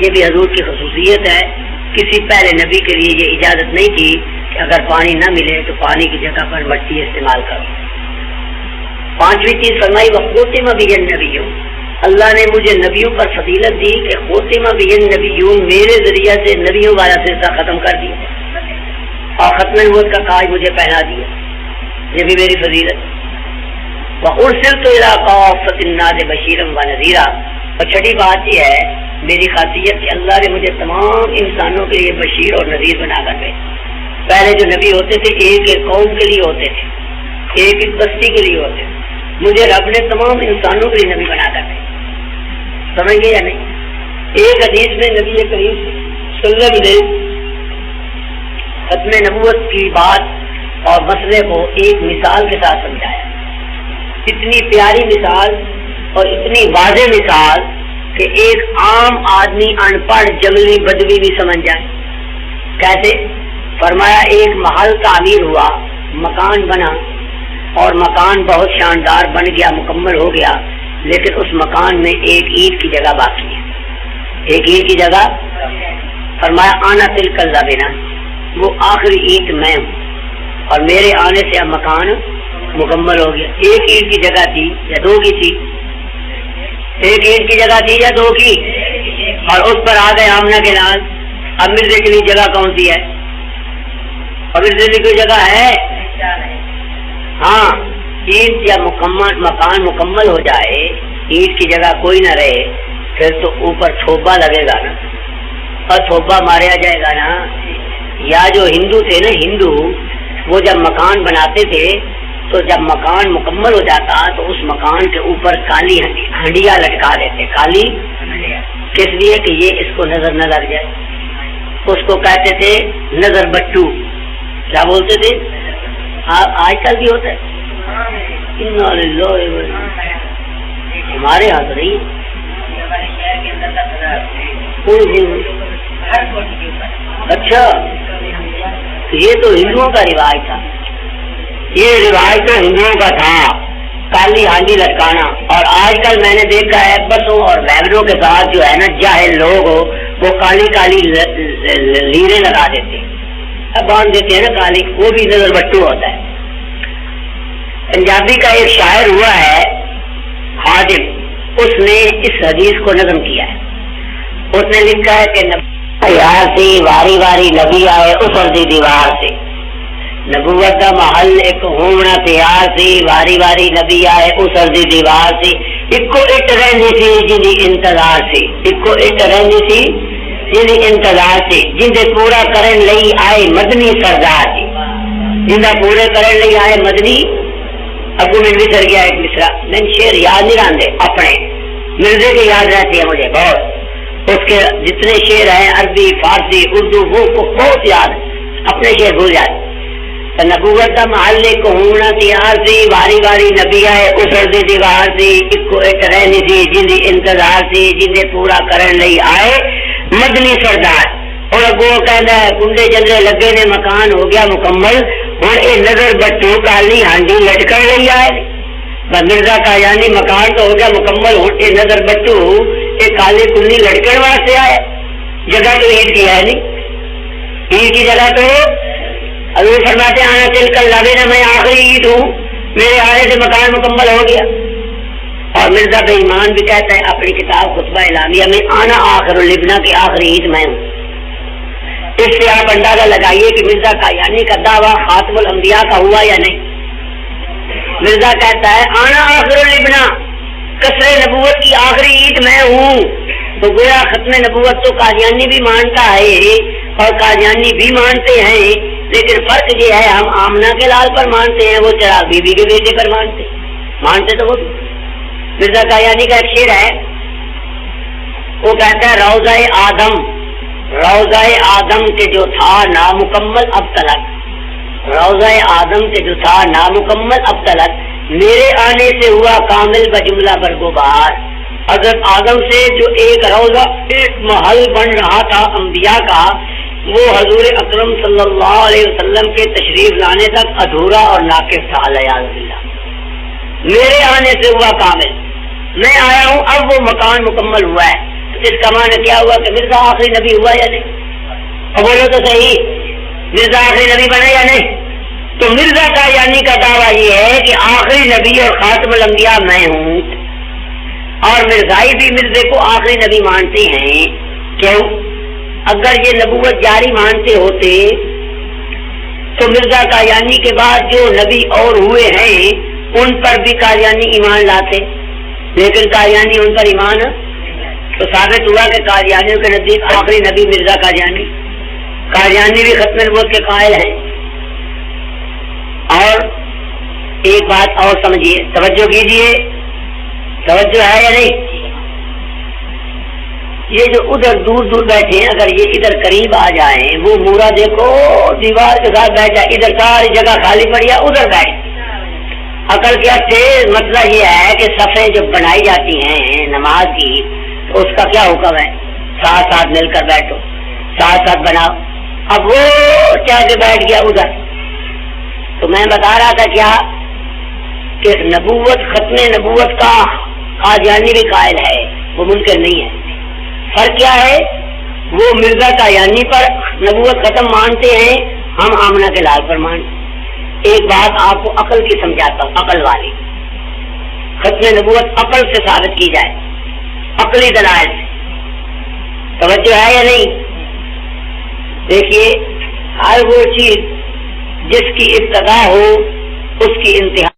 یہ بھی حضور کی خصوصیت ہے، کسی پہلے نبی کے لیے یہ اجازت نہیں تھی کہ اگر پانی نہ ملے تو پانی کی جگہ پر مٹی استعمال کرو. پانچویں چیز فرمائی وختم بھی النبیون، اللہ نے مجھے نبیوں پر فضیلت دی کہ ختم بھی النبیون، میرے ذریعہ سے نبیوں والا سلسلہ ختم کر دیا اور ختم نبوت کا تاج مجھے پہنا دیا، یہ بھی میری فضیلت. وَأُرْسِلْتُ إِلَىٰ كَافَّةِ النَّاسِ بَشِيرًا وَنَذِيرًا، اور چھٹی بات یہ ہے میری خاصیت کہ اللہ نے مجھے تمام انسانوں کے لیے بشیر اور نذیر بنا کر بھیجا. پہلے جو نبی ہوتے تھے ایک ایک قوم کے لیے ہوتے تھے، ایک ایک بستی کے لیے ہوتے تھے، مجھے رب نے تمام انسانوں کے لیے نبی بنا کر بھیجا. سمجھ گئے یا نہیں؟ ایک حدیث میں نبی کریم صلی اللہ علیہ وسلم نے ختم نبوت کی بات اور مسئلے کو ایک مثال کے ساتھ سمجھایا. اتنی پیاری مثال اور اتنی واضح مثال کہ ایک عام آدمی ان پڑھ جنگلی بدوی بھی سمجھ جائے. کیسے؟ فرمایا ایک محل تعمیر ہوا، مکان بنا، اور مکان بہت شاندار بن گیا، مکمل ہو گیا، لیکن اس مکان میں ایک اینٹ کی جگہ باقی ہے. ایک اینٹ کی جگہ، فرمایا آنا تلک اللبنہ، وہ آخری اینٹ میں ہوں، اور میرے آنے سے اب مکان مکمل ہو گیا. ایک اینٹ کی جگہ تھی یا 2 کی تھی؟ ایک اینٹ کی جگہ تھی یا 2 کی؟ اور اس پر آ گئے آمنہ کے نال. اب مرزے کے لیے جگہ کون سی ہے؟ اب مرزے کی کوئی جگہ ہے؟ ہاں، اینٹ یا مکان مکمل ہو جائے، اینٹ کی جگہ کوئی نہ رہے، پھر تو اوپر تھوبا لگے گا نا، اور تھوپا مارا جائے گا نا. یا جو ہندو تھے نا ہندو، وہ جب مکان بناتے تھے تو جب مکان مکمل ہو جاتا تو اس مکان کے اوپر کالی ہنڈیا لٹکا دیتے. کالی کس لیے کہ یہ اس کو نظر نہ لگ جائے. اس کو کہتے تھے نظر بٹو. کیا بولتے تھے؟ آج کل بھی ہوتا ہے. ہمارے یہاں تو نہیں. اچھا، یہ تو ہندوؤں کا رواج تھا. یہ رواج تو ہندوؤں کا تھا، کالی ہانڈی لٹکانا. اور آج کل میں نے دیکھا ہے بسوں اور ویگنوں کے ساتھ جو ہے نا جاہل لوگ ہو وہ کالی کالی لیرے لگا دیتے ہیں، اب باندھ دیتے ہیں نا کالی. وہ بھی نظر بٹو ہوتا ہے. پنجابی کا ایک شاعر ہوا ہے حاجم، اس نے اس حدیث کو نظم کیا ہے. اس نے لکھا ہے کہ یار سے واری واری نبی آئے اسردی دیوار سے. نبوت کا محل ایک ہونا تیار سی، واری واری نبی آئے اسردی دیوار سے. ایک اٹ رہنی سی جنی انتظار سے، ایک اٹ رہنی سی جنی انتظار سے. جندے پورا کرن لئی آئے مدنی سردار سے، جندہ پورے کرن لئی آئے مدنی. ابو میں بسر گیا ایک مصرا، میں شعر یاد نہیں رہتے اپنے مرزے کے یاد رہتے ہیں مجھے بہت. اس کے جتنے شعر ہیں عربی فارسی اردو وہ بہت یاد ہے، اپنے شعر بھول جاتے. نبوت کا محل کو ہونا تیار سی، واری واری نبی آئے اسردی دیوار سی. ایک ایک رہنی سی جندی انتظار سی، جندے پورا کرن لئی آئے مدنی سردار. اور اگو کہنا ہے کنڈے جلدے لگے نے مکان ہو گیا مکمل. ہوں یہ نظر بٹو کالی ہانڈی لٹکن لئی آئے. مرزا کا یعنی مکان تو ہو گیا مکمل، ہوں یہ نظر بٹو یہ کالی کنی لٹکن واسطے آئے. جگہ تو عید کی ہے نہیں، عید کی جگہ تو حضور فرماتے آنا چل کر لگے نا میں آخری عید ہوں، میرے آنے سے مکان مکمل ہو گیا. اور مرزا بے ایمان بھی کہتا ہے اپنی کتاب خطبہ اعلامیہ میں آنا آخر البنا کی آخری عید میں ہوں. اس سے آپ اندازہ لگائیے کہ مرزا قادیانی کا دعویٰ خاتم الانبیاء کا ہوا یا نہیں. مرزا کہتا ہے آنا آخر البنا، قصر نبوت کی آخری عید میں ہوں. تو گویا ختم نبوت تو قادیانی بھی مانتا ہے اور قادیانی بھی مانتے ہیں، لیکن فرق یہ ہے ہم آمنہ کے لال پر مانتے ہیں، وہ چراغ بی بی کے بیٹے پر مانتے تو وہ. مرزا قادیانی کا ایک شعر ہے، وہ کہتا ہے روضہ آدم، روضہ آدم کے جو تھا نامکمل اب تلک، روضہ آدم کے جو تھا نامکمل اب تلک، میرے آنے سے ہوا کامل بجملہ برگو بہار. حضرت آدم سے جو ایک روضہ ایک محل بن رہا تھا انبیاء کا، وہ حضور اکرم صلی اللہ علیہ وسلم کے تشریف لانے تک ادھورا اور ناقص تھا. علیہ میرے آنے سے ہوا کامل، میں آیا ہوں اب وہ مکان مکمل ہوا ہے. اس کا معنی کیا ہوا کہ مرزا آخری نبی ہوا یا نہیں؟ اور بولو تو صحیح، مرزا آخری نبی بنا یا نہیں؟ تو مرزا کا یعنی کا دعویٰ یہ ہے کہ آخری نبی اور خاتم الانبیاء میں ہوں. اور مرزائی بھی مرزے کو آخری نبی مانتے ہیں. کیوں؟ اگر یہ نبوت جاری مانتے ہوتے تو مرزا قادیانی کے بعد جو نبی اور ہوئے ہیں ان پر بھی قادیانی ایمان لاتے، لیکن قادیانی ان پر ایمان تو ثابت ہوا کہ قادیانیوں کے نزدیک آخری نبی مرزا قادیانی. قادیانی بھی ختم نبوت کے قائل ہیں. اور ایک بات اور سمجھیے، توجہ کیجیے، توجہ ہے یا نہیں؟ یہ جو ادھر دور دور بیٹھے ہیں اگر یہ ادھر قریب آ جائیں، وہ مورا دیکھو دیوار کے ساتھ بیٹھ جائے، ادھر ساری جگہ خالی پڑی ہے ادھر بیٹھ. عقل کیا تیز مسئلہ یہ ہے کہ صفیں جو بنائی جاتی ہیں نماز کی تو اس کا کیا حکم ہے؟ ساتھ ساتھ مل کر بیٹھو، ساتھ ساتھ بناؤ. اب وہ چاہ کے بیٹھ گیا ادھر. تو میں بتا رہا تھا کیا کہ نبوت ختم نبوت کا قادیانی بھی قائل ہے، وہ ممکن نہیں ہے. فرق کیا ہے؟ وہ مرزا قادیانی پر نبوت ختم مانتے ہیں، ہم آمنہ کے لال پر مانتے. ایک بات آپ کو عقل کی سمجھاتا ہوں، عقل والی. ختم نبوت عقل سے ثابت کی جائے، عقلی دلائل سے. توجہ ہے یا نہیں؟ دیکھیے، ہر وہ چیز جس کی ابتدا ہو اس کی انتہا